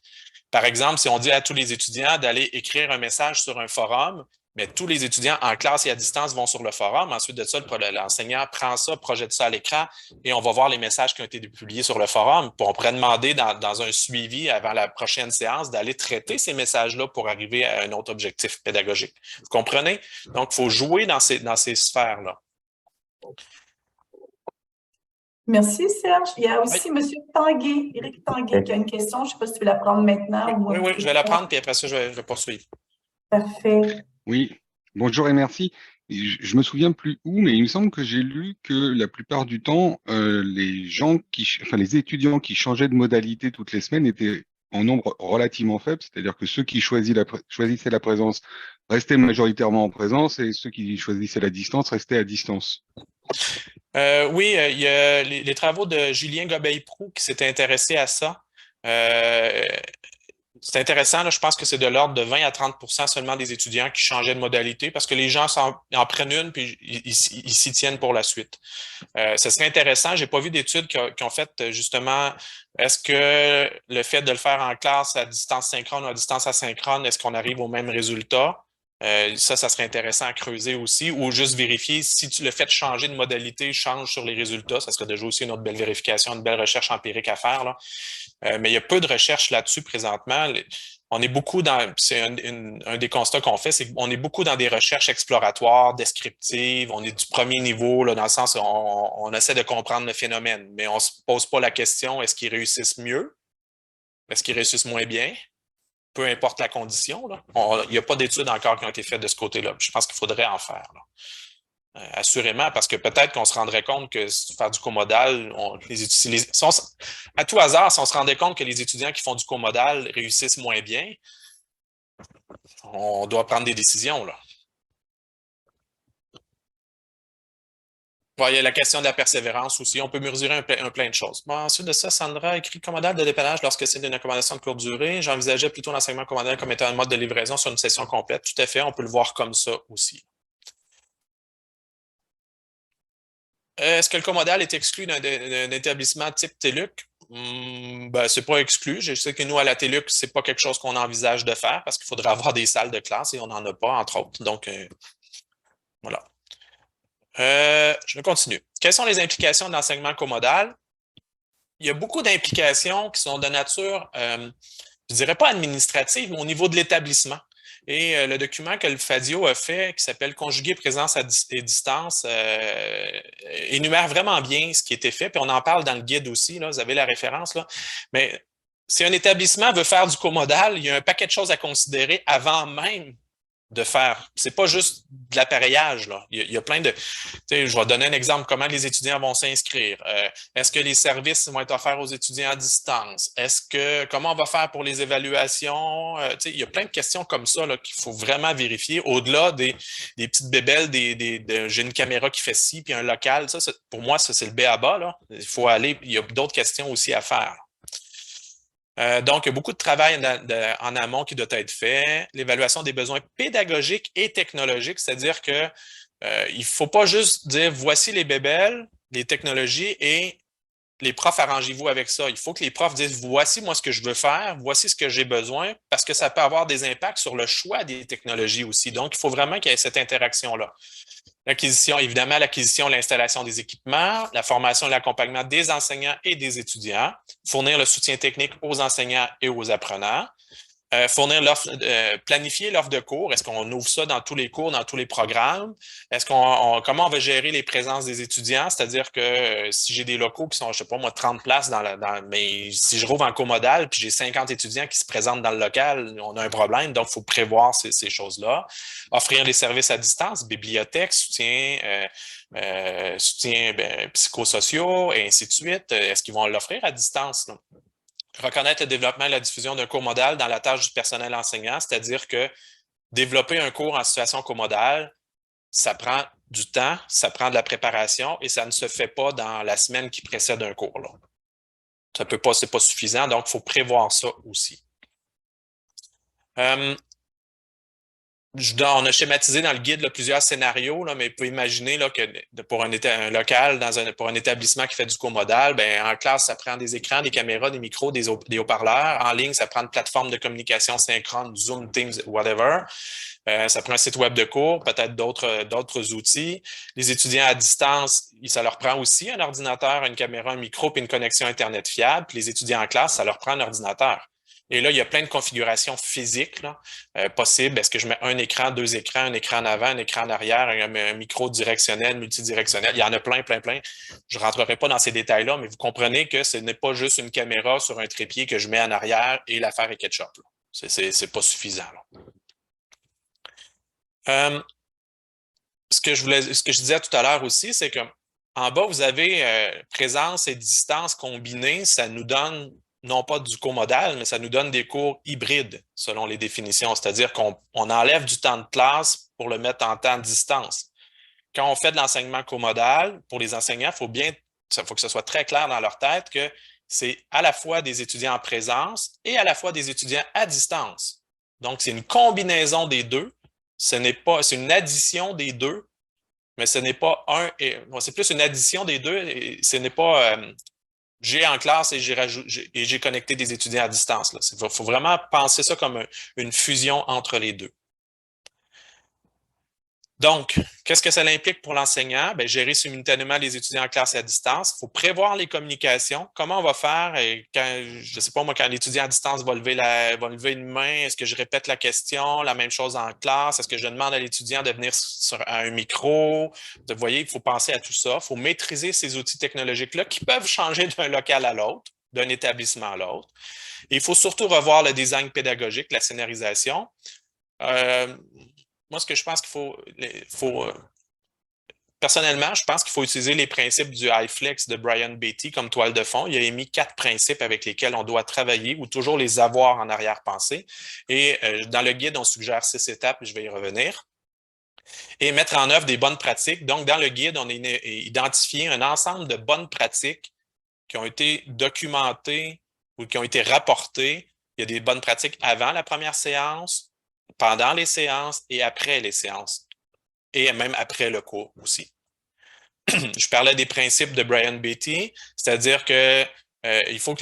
Par exemple, si on dit à tous les étudiants d'aller écrire un message sur un forum, mais tous les étudiants en classe et à distance vont sur le forum. Ensuite de ça, l'enseignant prend ça, projette ça à l'écran et on va voir les messages qui ont été publiés sur le forum. Puis on pourrait demander dans un suivi avant la prochaine séance d'aller traiter ces messages-là pour arriver à un autre objectif pédagogique. Vous comprenez? Donc, il faut jouer dans ces sphères-là. Merci, Serge. Il y a aussi M. Tanguay, Éric Tanguay, qui a une question. Je ne sais pas si tu veux la prendre maintenant. Oui, je vais la prendre, puis après ça, je vais poursuivre. Parfait. Oui, bonjour et merci. Je me souviens plus où, mais il me semble que j'ai lu que la plupart du temps, les étudiants qui changeaient de modalité toutes les semaines étaient en nombre relativement faible, c'est-à-dire que ceux qui choisissaient la présence restaient majoritairement en présence et ceux qui choisissaient la distance restaient à distance. Oui, il y a les travaux de Julien Gobeil-Proux qui s'était intéressé à ça. C'est intéressant, là, je pense que c'est de l'ordre de 20 à 30 seulement des étudiants qui changeaient de modalité parce que les gens en prennent une puis ils s'y tiennent pour la suite. Ce serait intéressant, j'ai pas vu d'études qui ont fait justement, est-ce que le fait de le faire en classe à distance synchrone ou à distance asynchrone, est-ce qu'on arrive au même résultat? Ça serait intéressant à creuser aussi, ou juste vérifier si le fait de changer de modalité change sur les résultats. Ça serait déjà aussi une autre belle vérification, une belle recherche empirique à faire, là. Mais il y a peu de recherches là-dessus présentement. On est beaucoup dans, c'est un des constats qu'on fait, c'est qu'on est beaucoup dans des recherches exploratoires, descriptives. On est du premier niveau, là, dans le sens où on essaie de comprendre le phénomène, mais on ne se pose pas la question, est-ce qu'ils réussissent mieux? Est-ce qu'ils réussissent moins bien? Peu importe la condition, là. Il n'y a pas d'études encore qui ont été faites de ce côté-là. Je pense qu'il faudrait en faire, là. Assurément, parce que peut-être qu'on se rendrait compte que faire du comodal, à tout hasard, si on se rendait compte que les étudiants qui font du comodal réussissent moins bien, on doit prendre des décisions, là. Il y a la question de la persévérance aussi. On peut mesurer un plein de choses. Bon, ensuite de ça, Sandra écrit commodal de dépannage lorsque c'est une accommodation de courte durée. J'envisageais plutôt l'enseignement commodal comme étant un mode de livraison sur une session complète. Tout à fait, on peut le voir comme ça aussi. Est-ce que le comodal est exclu d'un établissement type TELUC? Ben, c'est pas exclu. Je sais que nous, à la TELUC, c'est pas quelque chose qu'on envisage de faire parce qu'il faudrait avoir des salles de classe et on n'en a pas, entre autres. Donc, voilà. Je vais continuer. Quelles sont les implications de l'enseignement comodal? Il y a beaucoup d'implications qui sont de nature, je ne dirais pas administrative, mais au niveau de l'établissement. Et le document que le FADIO a fait, qui s'appelle Conjuguer présence et distance, énumère vraiment bien ce qui était fait. Puis on en parle dans le guide aussi, là, vous avez la référence, là. Mais si un établissement veut faire du comodal, il y a un paquet de choses à considérer avant même de faire. C'est pas juste de l'appareillage, là. Il y a plein de... Je vais donner un exemple, comment les étudiants vont s'inscrire. Est-ce que les services vont être offerts aux étudiants à distance? Comment on va faire pour les évaluations? Il y a plein de questions comme ça là, qu'il faut vraiment vérifier. Au-delà des petites bébelles, j'ai une caméra qui fait ci, puis un local. Pour moi, ça, c'est le b.a.-ba, là. Il faut aller, il y a d'autres questions aussi à faire. Donc, il y a beaucoup de travail en amont qui doit être fait. L'évaluation des besoins pédagogiques et technologiques, c'est-à-dire que il ne faut pas juste dire voici les bébelles, les technologies et les profs, arrangez-vous avec ça. Il faut que les profs disent voici moi ce que je veux faire, voici ce que j'ai besoin, parce que ça peut avoir des impacts sur le choix des technologies aussi. Donc, il faut vraiment qu'il y ait cette interaction-là. L'acquisition, évidemment, l'installation des équipements, la formation et l'accompagnement des enseignants et des étudiants, fournir le soutien technique aux enseignants et aux apprenants, planifier l'offre de cours. Est-ce qu'on ouvre ça dans tous les cours, dans tous les programmes? Comment on va gérer les présences des étudiants? C'est-à-dire que si j'ai des locaux qui sont, je sais pas moi, 30 places mais si je rouvre en comodal puis j'ai 50 étudiants qui se présentent dans le local, on a un problème. Donc, il faut prévoir ces choses-là. Offrir les services à distance, bibliothèque, soutien psychosociaux et ainsi de suite. Est-ce qu'ils vont l'offrir à distance, là? Reconnaître le développement et la diffusion d'un cours modal dans la tâche du personnel enseignant, c'est-à-dire que développer un cours en situation comodale, ça prend du temps, ça prend de la préparation et ça ne se fait pas dans la semaine qui précède un cours, là. Ça peut pas, c'est pas suffisant, donc il faut prévoir ça aussi. On a schématisé dans le guide là, plusieurs scénarios, là, mais vous pouvez imaginer là, que pour un local, pour un établissement qui fait du comodal, ben, en classe, ça prend des écrans, des caméras, des micros, des haut-parleurs. En ligne, ça prend une plateforme de communication synchrone, Zoom, Teams, whatever. Ça prend un site web de cours, peut-être d'autres outils. Les étudiants à distance, ça leur prend aussi un ordinateur, une caméra, un micro, puis une connexion Internet fiable. Puis les étudiants en classe, ça leur prend un ordinateur. Et là, il y a plein de configurations physiques là, possibles. Est-ce que je mets un écran, deux écrans, un écran en avant, un écran en arrière, un micro directionnel, multidirectionnel? Il y en a plein. Je ne rentrerai pas dans ces détails-là, mais vous comprenez que ce n'est pas juste une caméra sur un trépied que je mets en arrière et l'affaire est ketchup. C'est pas suffisant. Ce que je disais tout à l'heure aussi, c'est que en bas, vous avez présence et distance combinées. Ça nous donne non pas du comodal, mais ça nous donne des cours hybrides selon les définitions, c'est-à-dire qu'on enlève du temps de classe pour le mettre en temps de distance. Quand on fait de l'enseignement comodal, pour les enseignants, il faut que ce soit très clair dans leur tête que c'est à la fois des étudiants en présence et à la fois des étudiants à distance. Donc, c'est une combinaison des deux. C'est une addition des deux, mais ce n'est pas c'est plus une addition des deux. Et ce n'est pas j'ai en classe et j'ai connecté des étudiants à distance. Il faut vraiment penser ça comme une fusion entre les deux. Donc, qu'est-ce que ça implique pour l'enseignant? Gérer simultanément les étudiants en classe et à distance. Il faut prévoir les communications. Comment on va faire quand, je ne sais pas moi, quand l'étudiant à distance va lever une main, est-ce que je répète la question? La même chose en classe. Est-ce que je demande à l'étudiant de venir à un micro? Vous voyez, il faut penser à tout ça. Il faut maîtriser ces outils technologiques-là qui peuvent changer d'un local à l'autre, d'un établissement à l'autre. Et il faut surtout revoir le design pédagogique, la scénarisation. Moi, ce que je pense personnellement, je pense qu'il faut utiliser les principes du HyFlex de Brian Beatty comme toile de fond. Il a émis 4 principes avec lesquels on doit travailler ou toujours les avoir en arrière-pensée. Et dans le guide, on suggère 6 étapes, je vais y revenir. Et mettre en œuvre des bonnes pratiques. Donc, dans le guide, on a identifié un ensemble de bonnes pratiques qui ont été documentées ou qui ont été rapportées. Il y a des bonnes pratiques avant la première séance, pendant les séances et après les séances, et même après le cours aussi. Je parlais des principes de Brian Beatty, c'est-à-dire que il faut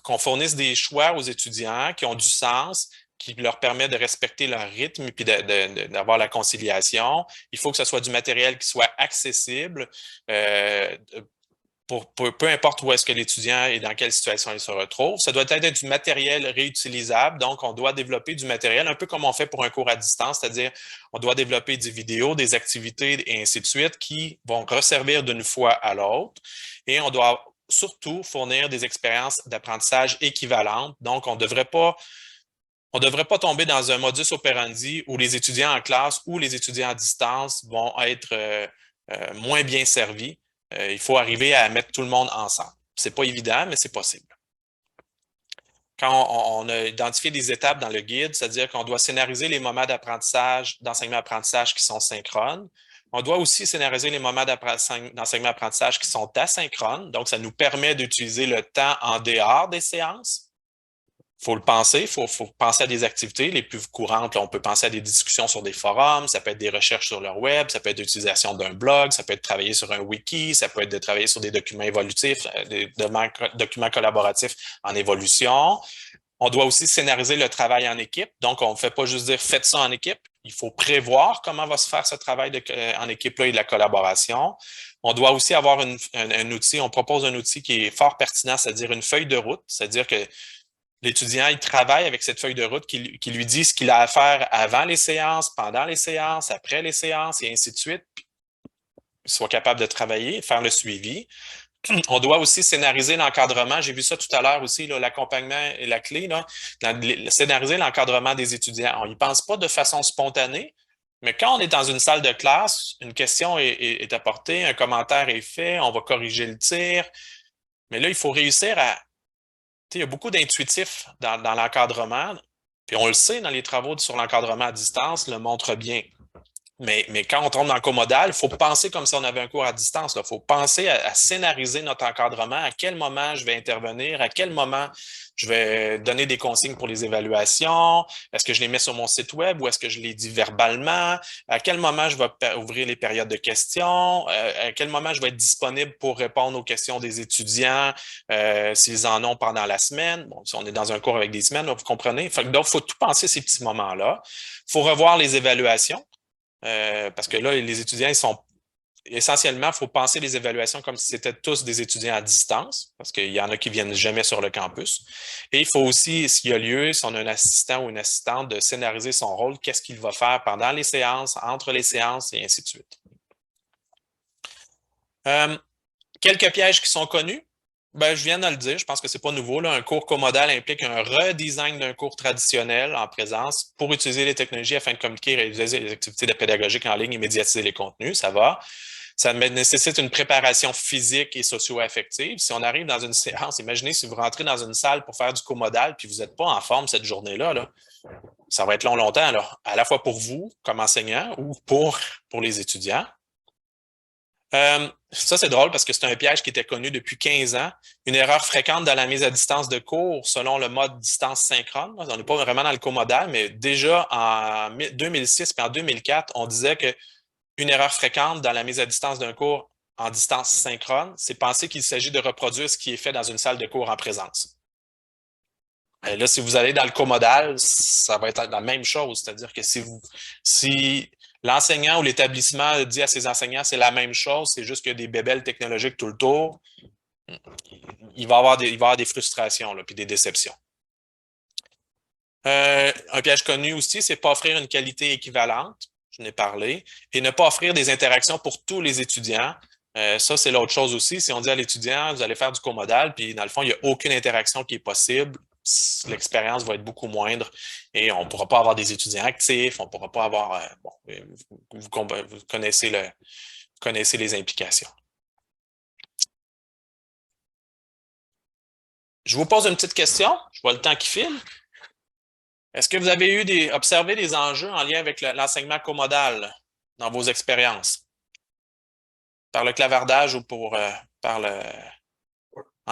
qu'on fournisse des choix aux étudiants qui ont du sens, qui leur permet de respecter leur rythme et puis d'avoir la conciliation. Il faut que ce soit du matériel qui soit accessible, peu importe où est-ce que l'étudiant et dans quelle situation il se retrouve. Ça doit être du matériel réutilisable, donc on doit développer du matériel, un peu comme on fait pour un cours à distance, c'est-à-dire on doit développer des vidéos, des activités et ainsi de suite qui vont resservir d'une fois à l'autre. Et on doit surtout fournir des expériences d'apprentissage équivalentes. Donc, on ne devrait pas tomber dans un modus operandi où les étudiants en classe ou les étudiants à distance vont être moins bien servis. Il faut arriver à mettre tout le monde ensemble. Ce n'est pas évident, mais c'est possible. Quand on a identifié des étapes dans le guide, c'est-à-dire qu'on doit scénariser les moments d'apprentissage, d'enseignement-apprentissage qui sont synchrones. On doit aussi scénariser les moments d'enseignement-apprentissage qui sont asynchrones. Donc, ça nous permet d'utiliser le temps en dehors des séances. Il faut le penser, il faut penser à des activités les plus courantes. Là, on peut penser à des discussions sur des forums, ça peut être des recherches sur leur web, ça peut être l'utilisation d'un blog, ça peut être travailler sur un wiki, ça peut être de travailler sur des documents évolutifs, des documents collaboratifs en évolution. On doit aussi scénariser le travail en équipe. Donc, on ne fait pas juste dire « faites ça en équipe ». Il faut prévoir comment va se faire ce travail en équipe-là et de la collaboration. On doit aussi avoir un outil, on propose un outil qui est fort pertinent, c'est-à-dire une feuille de route, c'est-à-dire que l'étudiant, il travaille avec cette feuille de route qui lui dit ce qu'il a à faire avant les séances, pendant les séances, après les séances, et ainsi de suite. Puis, il soit capable de travailler, faire le suivi. On doit aussi scénariser l'encadrement. J'ai vu ça tout à l'heure aussi, l'accompagnement est la clé. Là, scénariser l'encadrement des étudiants. On n'y pense pas de façon spontanée, mais quand on est dans une salle de classe, une question est apportée, un commentaire est fait, on va corriger le tir. Mais là, il faut réussir à... Il y a beaucoup d'intuitifs dans l'encadrement, puis on le sait dans les travaux sur l'encadrement à distance, le montre bien. Mais quand on tombe dans le comodal, il faut penser comme si on avait un cours à distance. Il faut penser à scénariser notre encadrement, à quel moment je vais intervenir, à quel moment je vais donner des consignes pour les évaluations, est-ce que je les mets sur mon site web ou est-ce que je les dis verbalement, à quel moment je vais ouvrir les périodes de questions, à quel moment je vais être disponible pour répondre aux questions des étudiants s'ils en ont pendant la semaine. Bon, si on est dans un cours avec des semaines, vous comprenez. Donc, il faut tout penser ces petits moments-là. Il faut revoir les évaluations. Parce que là, les étudiants, ils sont essentiellement, il faut penser les évaluations comme si c'était tous des étudiants à distance, parce qu'il y en a qui ne viennent jamais sur le campus. Et il faut aussi, s'il y a lieu, si on a un assistant ou une assistante, de scénariser son rôle, qu'est-ce qu'il va faire pendant les séances, entre les séances, et ainsi de suite. Quelques pièges qui sont connus. Je viens de le dire, je pense que ce n'est pas nouveau. Là. Un cours comodal implique un redesign d'un cours traditionnel en présence pour utiliser les technologies afin de communiquer et réaliser les activités pédagogiques en ligne et médiatiser les contenus. Ça va. ça nécessite une préparation physique et socio-affective. Si on arrive dans une séance, imaginez si vous rentrez dans une salle pour faire du comodal puis vous n'êtes pas en forme cette journée-là, là, ça va être longtemps, là, à la fois pour vous comme enseignant ou pour les étudiants. Ça, c'est drôle parce que c'est un piège qui était connu depuis 15 ans. Une erreur fréquente dans la mise à distance de cours selon le mode distance synchrone. On n'est pas vraiment dans le comodal, mais déjà en 2006 et en 2004, on disait qu'une erreur fréquente dans la mise à distance d'un cours en distance synchrone, c'est penser qu'il s'agit de reproduire ce qui est fait dans une salle de cours en présence. Et là, si vous allez dans le comodal, ça va être la même chose. C'est-à-dire que si l'enseignant ou l'établissement dit à ses enseignants c'est la même chose, c'est juste qu'il y a des bébelles technologiques tout le tour, il va y avoir des frustrations puis des déceptions. Un piège connu aussi, c'est ne pas offrir une qualité équivalente, je n'ai parlé, et ne pas offrir des interactions pour tous les étudiants. Ça, c'est l'autre chose aussi. Si on dit à l'étudiant, vous allez faire du comodal, puis dans le fond, il n'y a aucune interaction qui est possible, l'expérience va être beaucoup moindre et on ne pourra pas avoir des étudiants actifs, on ne pourra pas avoir... vous connaissez les implications. Je vous pose une petite question. Je vois le temps qui file. Est-ce que vous avez observé des enjeux en lien avec l'enseignement comodal dans vos expériences? Par le clavardage ou en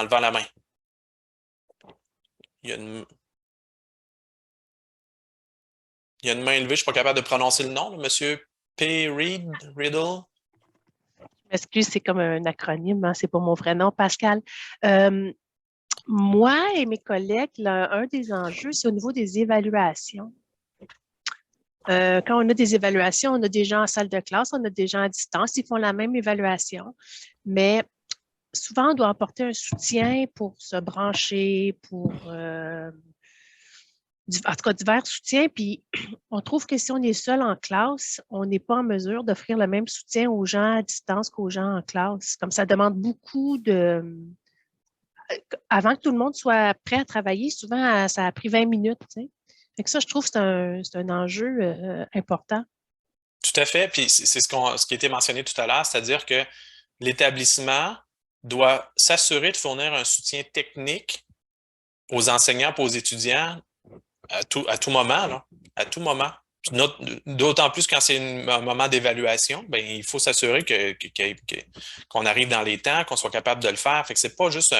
levant la main? Il y a une main élevée, je ne suis pas capable de prononcer le nom, M. P. Riddle. Excuse, c'est comme un acronyme, hein, c'est pas mon vrai nom, Pascal. Moi et mes collègues, un des enjeux, c'est au niveau des évaluations. Quand on a des évaluations, on a des gens en salle de classe, on a des gens à distance, ils font la même évaluation, mais souvent, on doit apporter un soutien pour se brancher, pour en tout cas divers soutiens. Puis on trouve que si on est seul en classe, on n'est pas en mesure d'offrir le même soutien aux gens à distance qu'aux gens en classe. Comme ça demande beaucoup de... Avant que tout le monde soit prêt à travailler, souvent, ça a pris 20 minutes. Tu sais. Fait que ça, je trouve que c'est un enjeu important. Tout à fait. Puis c'est ce qui a été mentionné tout à l'heure, c'est-à-dire que l'établissement doit s'assurer de fournir un soutien technique aux enseignants et aux étudiants à tout moment. Là, à tout moment. D'autant plus quand c'est un moment d'évaluation, ben, il faut s'assurer qu'on arrive dans les temps, qu'on soit capable de le faire. Fait que c'est pas juste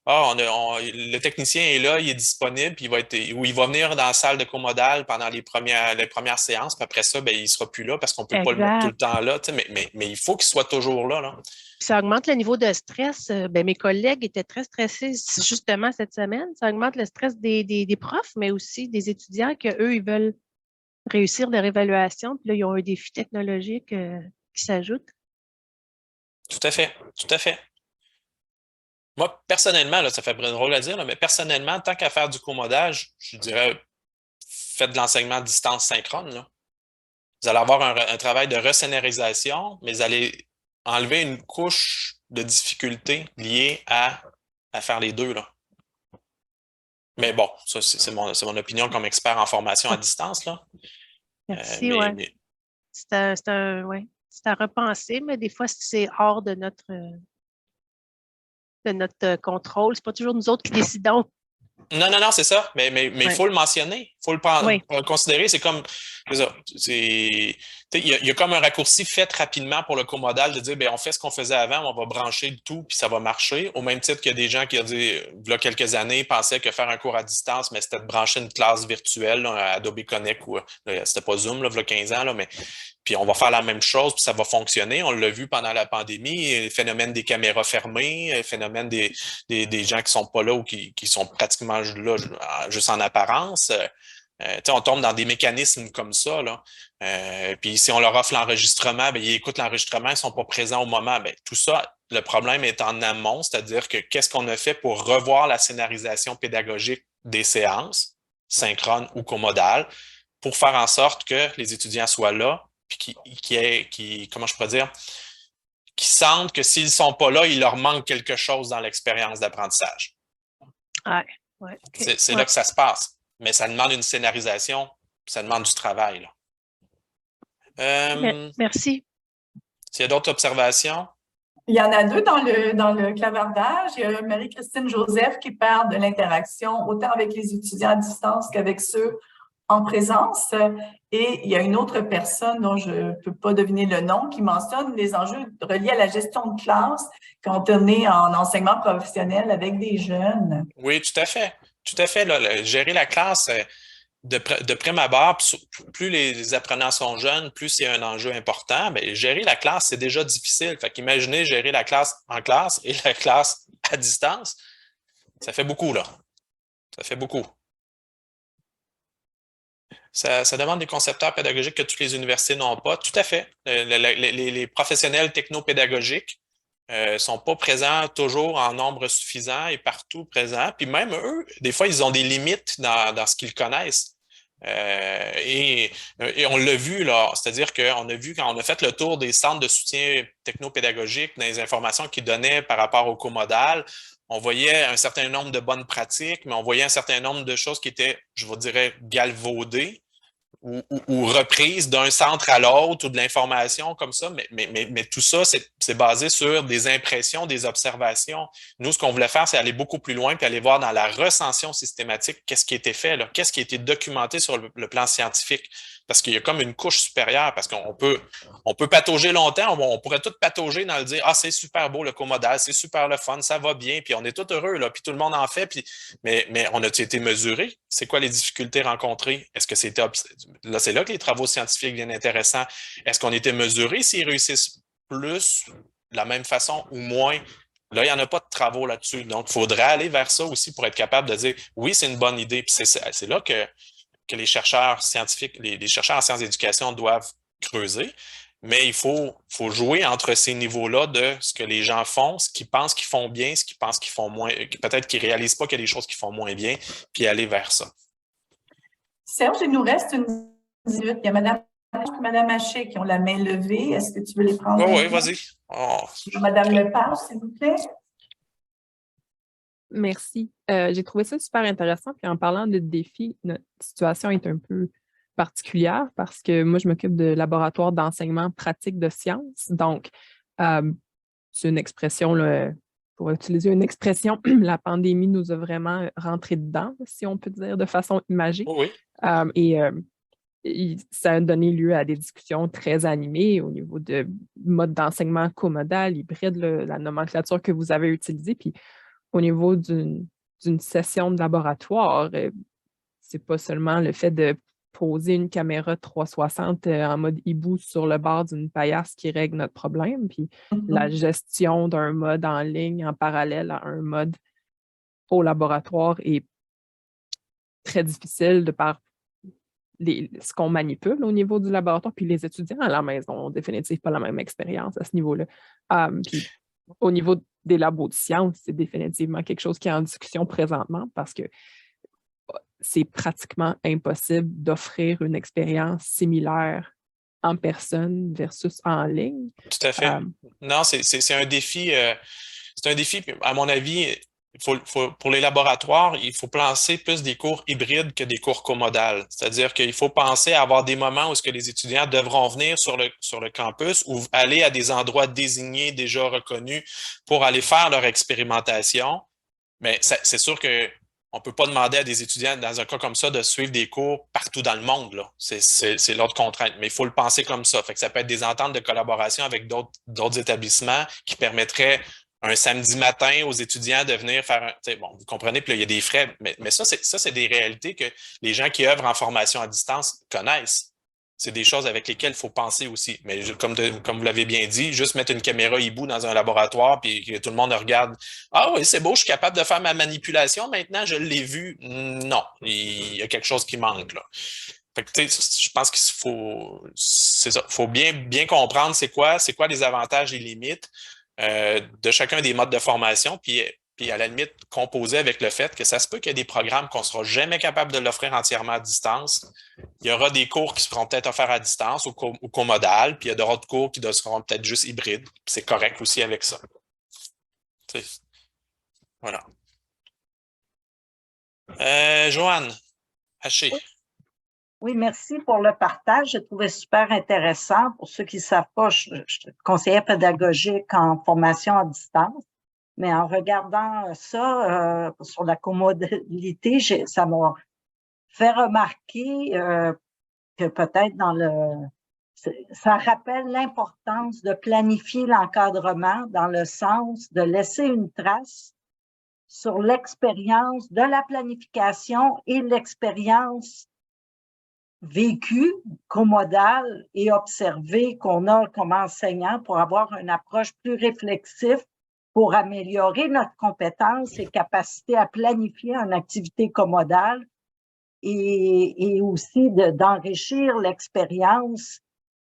le technicien est là, il est disponible, puis il va venir dans la salle de comodal pendant les premières séances, puis après ça, ben, il ne sera plus là parce qu'on ne peut pas le mettre tout le temps là. Mais il faut qu'il soit toujours là. Ça augmente le niveau de stress. Mes collègues étaient très stressés justement cette semaine. Ça augmente le stress des profs, mais aussi des étudiants qu'eux, ils veulent réussir leur évaluation. Puis là, ils ont un défi technologique qui s'ajoute. Tout à fait. Tout à fait. Moi, personnellement, là, ça fait drôle à dire, là, mais personnellement, tant qu'à faire du comodage, je dirais, faites de l'enseignement à distance synchrone. Là. Vous allez avoir un travail de rescénarisation, mais vous allez enlever une couche de difficulté liée à faire les deux. Là. Mais bon, ça, c'est mon opinion comme expert en formation à distance. Là. Merci, oui. C'est à repenser, mais des fois, c'est hors de notre contrôle. C'est pas toujours nous autres qui décidons. Non, c'est ça. Mais il faut le mentionner. Il faut le prendre, le considérer. C'est comme. C'est ça. Il y a comme un raccourci fait rapidement pour le comodal de dire on fait ce qu'on faisait avant, on va brancher le tout, puis ça va marcher. Au même titre qu'il y a des gens qui, il y a quelques années, pensaient que faire un cours à distance, mais c'était de brancher une classe virtuelle, là, Adobe Connect, ou c'était pas Zoom, là, il y a 15 ans, là, mais. Puis on va faire la même chose, puis ça va fonctionner. On l'a vu pendant la pandémie, le phénomène des caméras fermées, le phénomène des gens qui sont pas là ou qui sont pratiquement là juste en apparence. On tombe dans des mécanismes comme ça. Là. Puis si on leur offre l'enregistrement, ils écoutent l'enregistrement, ils ne sont pas présents au moment. Tout ça, le problème est en amont, c'est-à-dire que qu'est-ce qu'on a fait pour revoir la scénarisation pédagogique des séances, synchrones ou comodales, pour faire en sorte que les étudiants soient là, puis comment je pourrais dire, qui sentent que s'ils ne sont pas là, il leur manque quelque chose dans l'expérience d'apprentissage. Okay. C'est là que ça se passe. Mais ça demande une scénarisation, ça demande du travail. Là. Merci. S'il y a d'autres observations? Il y en a deux dans le clavardage. Il y a Marie-Christine Joseph qui parle de l'interaction autant avec les étudiants à distance qu'avec ceux en présence. Et il y a une autre personne dont je ne peux pas deviner le nom qui mentionne les enjeux reliés à la gestion de classe quand on est en enseignement professionnel avec des jeunes. Oui, tout à fait. Tout à fait. Là, gérer la classe de prime abord, plus les apprenants sont jeunes, plus c'est un enjeu important. Bien, gérer la classe, c'est déjà difficile. Fait qu'imaginez gérer la classe en classe et la classe à distance. Ça fait beaucoup, là. Ça fait beaucoup. Ça demande des concepteurs pédagogiques que toutes les universités n'ont pas. Tout à fait. Les professionnels technopédagogiques ne sont pas présents toujours en nombre suffisant et partout présents. Puis même eux, des fois, ils ont des limites dans ce qu'ils connaissent. Et on l'a vu, là, c'est-à-dire qu'on a vu quand on a fait le tour des centres de soutien technopédagogique, dans les informations qu'ils donnaient par rapport au comodal, on voyait un certain nombre de bonnes pratiques, mais on voyait un certain nombre de choses qui étaient, je vous dirais, galvaudées ou reprise d'un centre à l'autre ou de l'information comme ça, mais tout ça, c'est basé sur des impressions, des observations. Nous, ce qu'on voulait faire, c'est aller beaucoup plus loin puis aller voir dans la recension systématique qu'est-ce qui a été fait, qu'est-ce qui a été documenté sur le plan scientifique. Parce qu'il y a comme une couche supérieure, parce qu'on peut patauger longtemps, on pourrait tout patauger dans le dire « Ah, c'est super beau le comodal, c'est super le fun, ça va bien, puis on est tout heureux, là, puis tout le monde en fait, mais on a été mesuré? C'est quoi les difficultés rencontrées? Est-ce que c'était là, c'est là que les travaux scientifiques deviennent intéressants. Est-ce qu'on était mesuré s'ils réussissent plus de la même façon ou moins? Là, il n'y en a pas de travaux là-dessus. Donc, il faudrait aller vers ça aussi pour être capable de dire oui, c'est une bonne idée. Puis c'est là que les chercheurs scientifiques, les chercheurs en sciences d'éducation doivent creuser. Mais il faut jouer entre ces niveaux-là de ce que les gens font, ce qu'ils pensent qu'ils font bien, ce qu'ils pensent qu'ils font moins, peut-être qu'ils ne réalisent pas qu'il y a des choses qu'ils font moins bien, puis aller vers ça. Serge, il nous reste une 18. Il y a Madame Haché qui ont la main levée. Est-ce que tu veux les prendre? Oui, vas-y. Oh. Madame Lepage, s'il vous plaît. Merci. J'ai trouvé ça super intéressant. Puis en parlant de défis, notre situation est un peu particulière parce que moi, je m'occupe de laboratoire d'enseignement pratique de sciences. Donc, c'est une expression, là, pour utiliser une expression, la pandémie nous a vraiment rentré dedans, si on peut dire de façon imagée. Oui. Et ça a donné lieu à des discussions très animées au niveau de mode d'enseignement comodal, hybride, la nomenclature que vous avez utilisée. Puis au niveau d'une session de laboratoire, c'est pas seulement le fait de poser une caméra 360 en mode hibou sur le bord d'une paillasse qui règle notre problème, puis la gestion d'un mode en ligne en parallèle à un mode au laboratoire est très difficile de par ce qu'on manipule au niveau du laboratoire, puis les étudiants à la maison n'ont définitivement pas la même expérience à ce niveau-là. Puis au niveau des labos de sciences, c'est définitivement quelque chose qui est en discussion présentement parce que c'est pratiquement impossible d'offrir une expérience similaire en personne versus en ligne. Tout à fait. Non, c'est un défi. C'est un défi, à mon avis, pour les laboratoires, il faut penser plus des cours hybrides que des cours comodales. C'est-à-dire qu'il faut penser à avoir des moments où ce que les étudiants devront venir sur le campus ou aller à des endroits désignés, déjà reconnus, pour aller faire leur expérimentation. Mais c'est sûr qu'on ne peut pas demander à des étudiants, dans un cas comme ça, de suivre des cours partout dans le monde, là. C'est l'autre contrainte. Mais il faut le penser comme ça. Fait que ça peut être des ententes de collaboration avec d'autres établissements qui permettraient un samedi matin aux étudiants de venir faire un. Bon, vous comprenez, puis là, il y a des frais, mais ça, c'est des réalités que les gens qui œuvrent en formation à distance connaissent. C'est des choses avec lesquelles il faut penser aussi. Mais comme vous l'avez bien dit, juste mettre une caméra hibou dans un laboratoire puis que tout le monde regarde. Ah oui, c'est beau, je suis capable de faire ma manipulation maintenant, je l'ai vu. Non, il y a quelque chose qui manque là. Fait que, je pense qu'il faut bien comprendre c'est quoi les avantages et les limites de chacun des modes de formation, puis à la limite, composer avec le fait que ça se peut qu'il y ait des programmes qu'on ne sera jamais capable de l'offrir entièrement à distance. Il y aura des cours qui seront peut-être offerts à distance ou comodal, puis il y a d'autres cours qui seront peut-être juste hybrides. C'est correct aussi avec ça. Voilà. Joanne Haché. Oui, merci pour le partage. J'ai trouvé super intéressant. Pour ceux qui ne savent pas, je suis conseillère pédagogique en formation à distance. Mais en regardant ça sur la commodalité, ça m'a fait remarquer que peut-être ça rappelle l'importance de planifier l'encadrement dans le sens de laisser une trace sur l'expérience de la planification et l'expérience vécue, comodale et observée qu'on a comme enseignant pour avoir une approche plus réflexive pour améliorer notre compétence et capacité à planifier une activité commodale et aussi d'enrichir l'expérience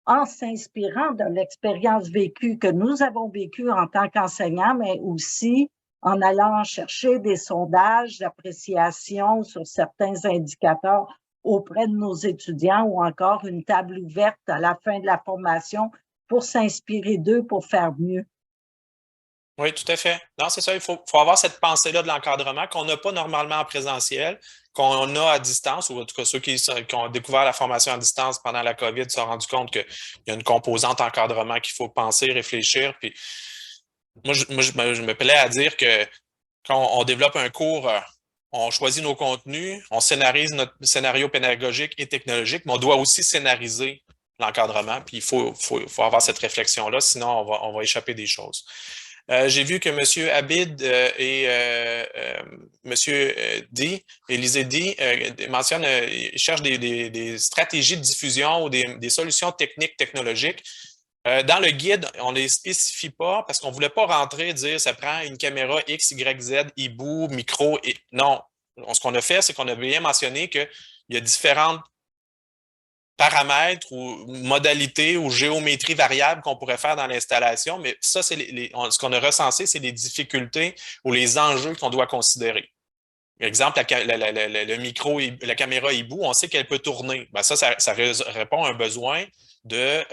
en s'inspirant de l'expérience vécue que nous avons vécue en tant qu'enseignants, mais aussi en allant chercher des sondages d'appréciation sur certains indicateurs auprès de nos étudiants ou encore une table ouverte à la fin de la formation pour s'inspirer d'eux pour faire mieux. Oui, tout à fait. Non, c'est ça, il faut avoir cette pensée-là de l'encadrement qu'on n'a pas normalement en présentiel, qu'on a à distance, ou en tout cas ceux qui ont découvert la formation à distance pendant la COVID se sont rendus compte qu'il y a une composante encadrement qu'il faut penser, réfléchir. Puis moi, je me plais à dire que quand on développe un cours, on choisit nos contenus, on scénarise notre scénario pédagogique et technologique, mais on doit aussi scénariser l'encadrement, puis il faut avoir cette réflexion-là, sinon on va échapper des choses. J'ai vu que M. Abid et M. D, Élisée D, mentionnent, ils cherchent des stratégies de diffusion ou des solutions technologiques. Dans le guide, on ne les spécifie pas parce qu'on ne voulait pas rentrer et dire ça prend une caméra X, Y, Z, hibou, micro. Non. Ce qu'on a fait, c'est qu'on a bien mentionné qu'il y a différentes paramètres ou modalités ou géométrie variable qu'on pourrait faire dans l'installation, mais ça, c'est ce qu'on a recensé, c'est les difficultés ou les enjeux qu'on doit considérer. Par exemple, le micro, la caméra hibou, on sait qu'elle peut tourner. Ben ça répond à un besoin de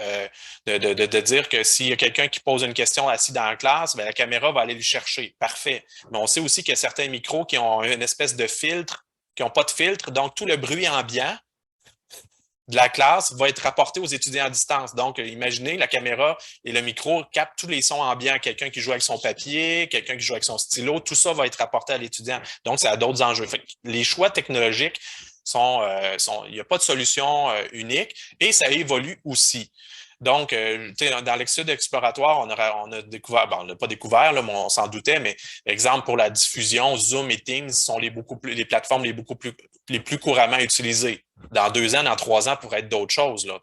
dire que s'il y a quelqu'un qui pose une question assis dans la classe, ben la caméra va aller le chercher. Parfait. Mais on sait aussi qu'il y a certains micros qui ont une espèce de filtre, qui n'ont pas de filtre, donc tout le bruit ambiant de la classe va être rapporté aux étudiants à distance. Donc, imaginez, la caméra et le micro captent tous les sons ambiants. Quelqu'un qui joue avec son papier, quelqu'un qui joue avec son stylo, tout ça va être rapporté à l'étudiant. Donc, ça a d'autres enjeux. Fait que les choix technologiques il n'y a pas de solution unique et ça évolue aussi. Donc, dans l'étude exploratoire, on a découvert, on n'a pas découvert, là, mais on s'en doutait, mais exemple pour la diffusion, Zoom et Teams sont les plateformes les plus couramment utilisées. Dans 2 ans, dans 3 ans, pourrait être d'autres choses. Là,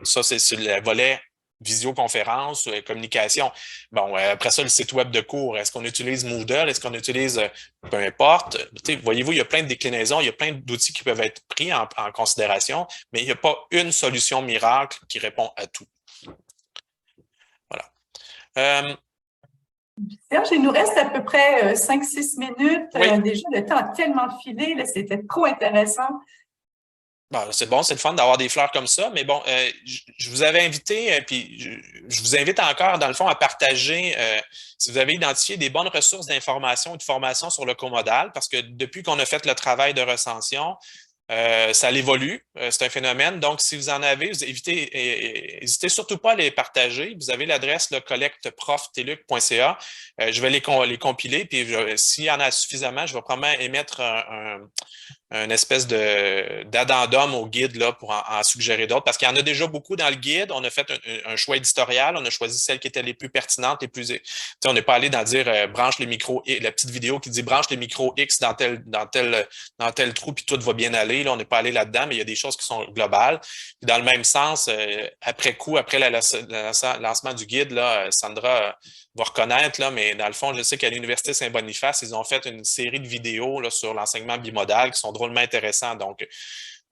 ça, c'est sur le volet visioconférence, communication. Bon, après ça, le site web de cours. Est-ce qu'on utilise Moodle? Est-ce qu'on utilise peu importe? Voyez-vous, il y a plein de déclinaisons, il y a plein d'outils qui peuvent être pris en considération, mais il n'y a pas une solution miracle qui répond à tout. Voilà. Serge, il nous reste à peu près 5-6 minutes. Oui. Déjà, le temps a tellement filé, c'était trop intéressant. Bon, c'est bon, c'est le fun d'avoir des fleurs comme ça, mais bon, je vous avais invité, puis je vous invite encore, dans le fond, à partager, si vous avez identifié des bonnes ressources d'information et de formation sur le comodal, parce que depuis qu'on a fait le travail de recension, ça évolue, c'est un phénomène. Donc, si vous en avez, n'hésitez surtout pas à les partager. Vous avez l'adresse collecteprof.teluc.ca. Je vais les compiler, puis s'il y en a suffisamment, je vais probablement émettre une espèce d'addendum au guide là, pour en suggérer d'autres, parce qu'il y en a déjà beaucoup dans le guide. On a fait un choix éditorial, on a choisi celles qui étaient les plus pertinentes, les plus. On n'est pas allé dans dire branche les micros, la petite vidéo qui dit branche les micros X dans tel trou, puis tout va bien aller. Là, on n'est pas allé là-dedans, mais il y a des choses qui sont globales. Puis dans le même sens, après le lancement du guide, là, Sandra va reconnaître, là, mais dans le fond, je sais qu'à l'Université Saint-Boniface, ils ont fait une série de vidéos là, sur l'enseignement bimodal qui sont drôlement intéressants. Donc,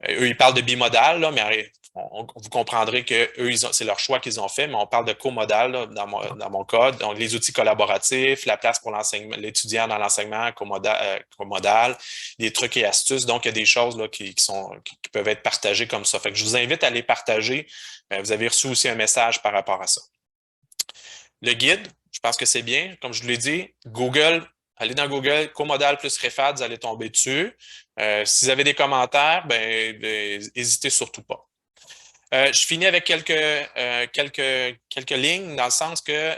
eux, ils parlent de bimodal, là, mais vous comprendrez que eux, c'est leur choix qu'ils ont fait, mais on parle de comodal là, dans mon code. Donc, les outils collaboratifs, la place pour l'étudiant dans l'enseignement comodal, des trucs et astuces. Donc, il y a des choses là, qui peuvent être partagées comme ça. Fait que je vous invite à les partager. Vous avez reçu aussi un message par rapport à ça. Le guide, je pense que c'est bien. Comme je vous l'ai dit, Google allez dans Google, comodal plus REFAD, vous allez tomber dessus. Si vous avez des commentaires, n'hésitez surtout pas. Je finis avec quelques lignes dans le sens que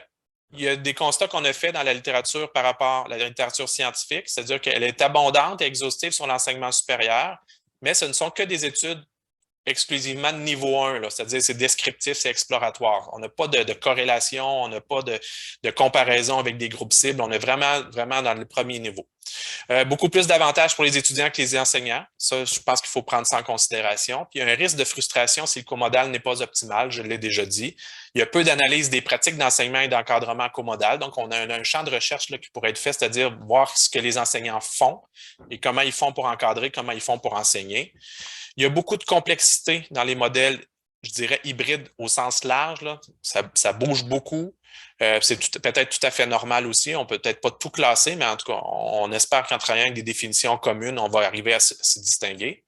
il y a des constats qu'on a faits dans la littérature par rapport à la littérature scientifique, c'est-à-dire qu'elle est abondante et exhaustive sur l'enseignement supérieur, mais ce ne sont que des études exclusivement de niveau 1, c'est-à-dire c'est descriptif, c'est exploratoire. On n'a pas de corrélation, on n'a pas de comparaison avec des groupes cibles, on est vraiment dans le premier niveau. Beaucoup plus d'avantages pour les étudiants que les enseignants. Ça, je pense qu'il faut prendre ça en considération. Puis, il y a un risque de frustration si le comodal n'est pas optimal, je l'ai déjà dit. Il y a peu d'analyse des pratiques d'enseignement et d'encadrement comodal. Donc, on a un champ de recherche là, qui pourrait être fait, c'est-à-dire voir ce que les enseignants font et comment ils font pour encadrer, comment ils font pour enseigner. Il y a beaucoup de complexité dans les modèles, je dirais, hybrides au sens large. Là. Ça bouge beaucoup. C'est peut-être tout à fait normal aussi. On ne peut peut-être pas tout classer, mais en tout cas, on espère qu'en travaillant avec des définitions communes, on va arriver à se distinguer.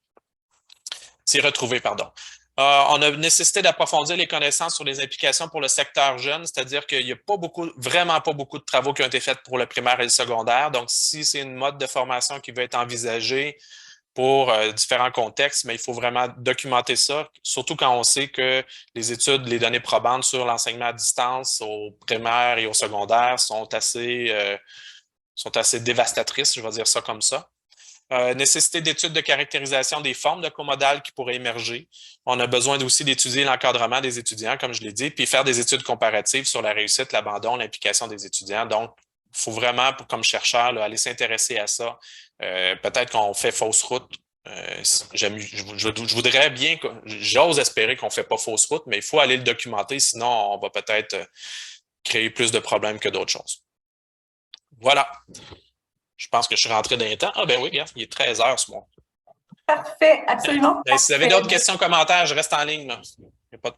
S'y retrouver, pardon. On a nécessité d'approfondir les connaissances sur les implications pour le secteur jeune, c'est-à-dire qu'il n'y a vraiment pas beaucoup de travaux qui ont été faits pour le primaire et le secondaire. Donc, si c'est une mode de formation qui va être envisagée pour différents contextes, mais il faut vraiment documenter ça, surtout quand on sait que les études, les données probantes sur l'enseignement à distance au primaire et au secondaire sont assez dévastatrices, je vais dire ça comme ça. Nécessité d'études de caractérisation des formes de comodal qui pourraient émerger. On a besoin aussi d'étudier l'encadrement des étudiants, comme je l'ai dit, puis faire des études comparatives sur la réussite, l'abandon, l'implication des étudiants. Donc, il faut vraiment, comme chercheur, là, aller s'intéresser à ça. Peut-être qu'on fait fausse route. Je voudrais bien, j'ose espérer qu'on ne fait pas fausse route, mais il faut aller le documenter, sinon on va peut-être créer plus de problèmes que d'autres choses. Voilà. Je pense que je suis rentré dans les temps. Ah ben oui, regarde, il est 13h ce mois. Parfait, absolument. Si vous avez d'autres questions, commentaires, je reste en ligne. Là. Il n'y a pas de...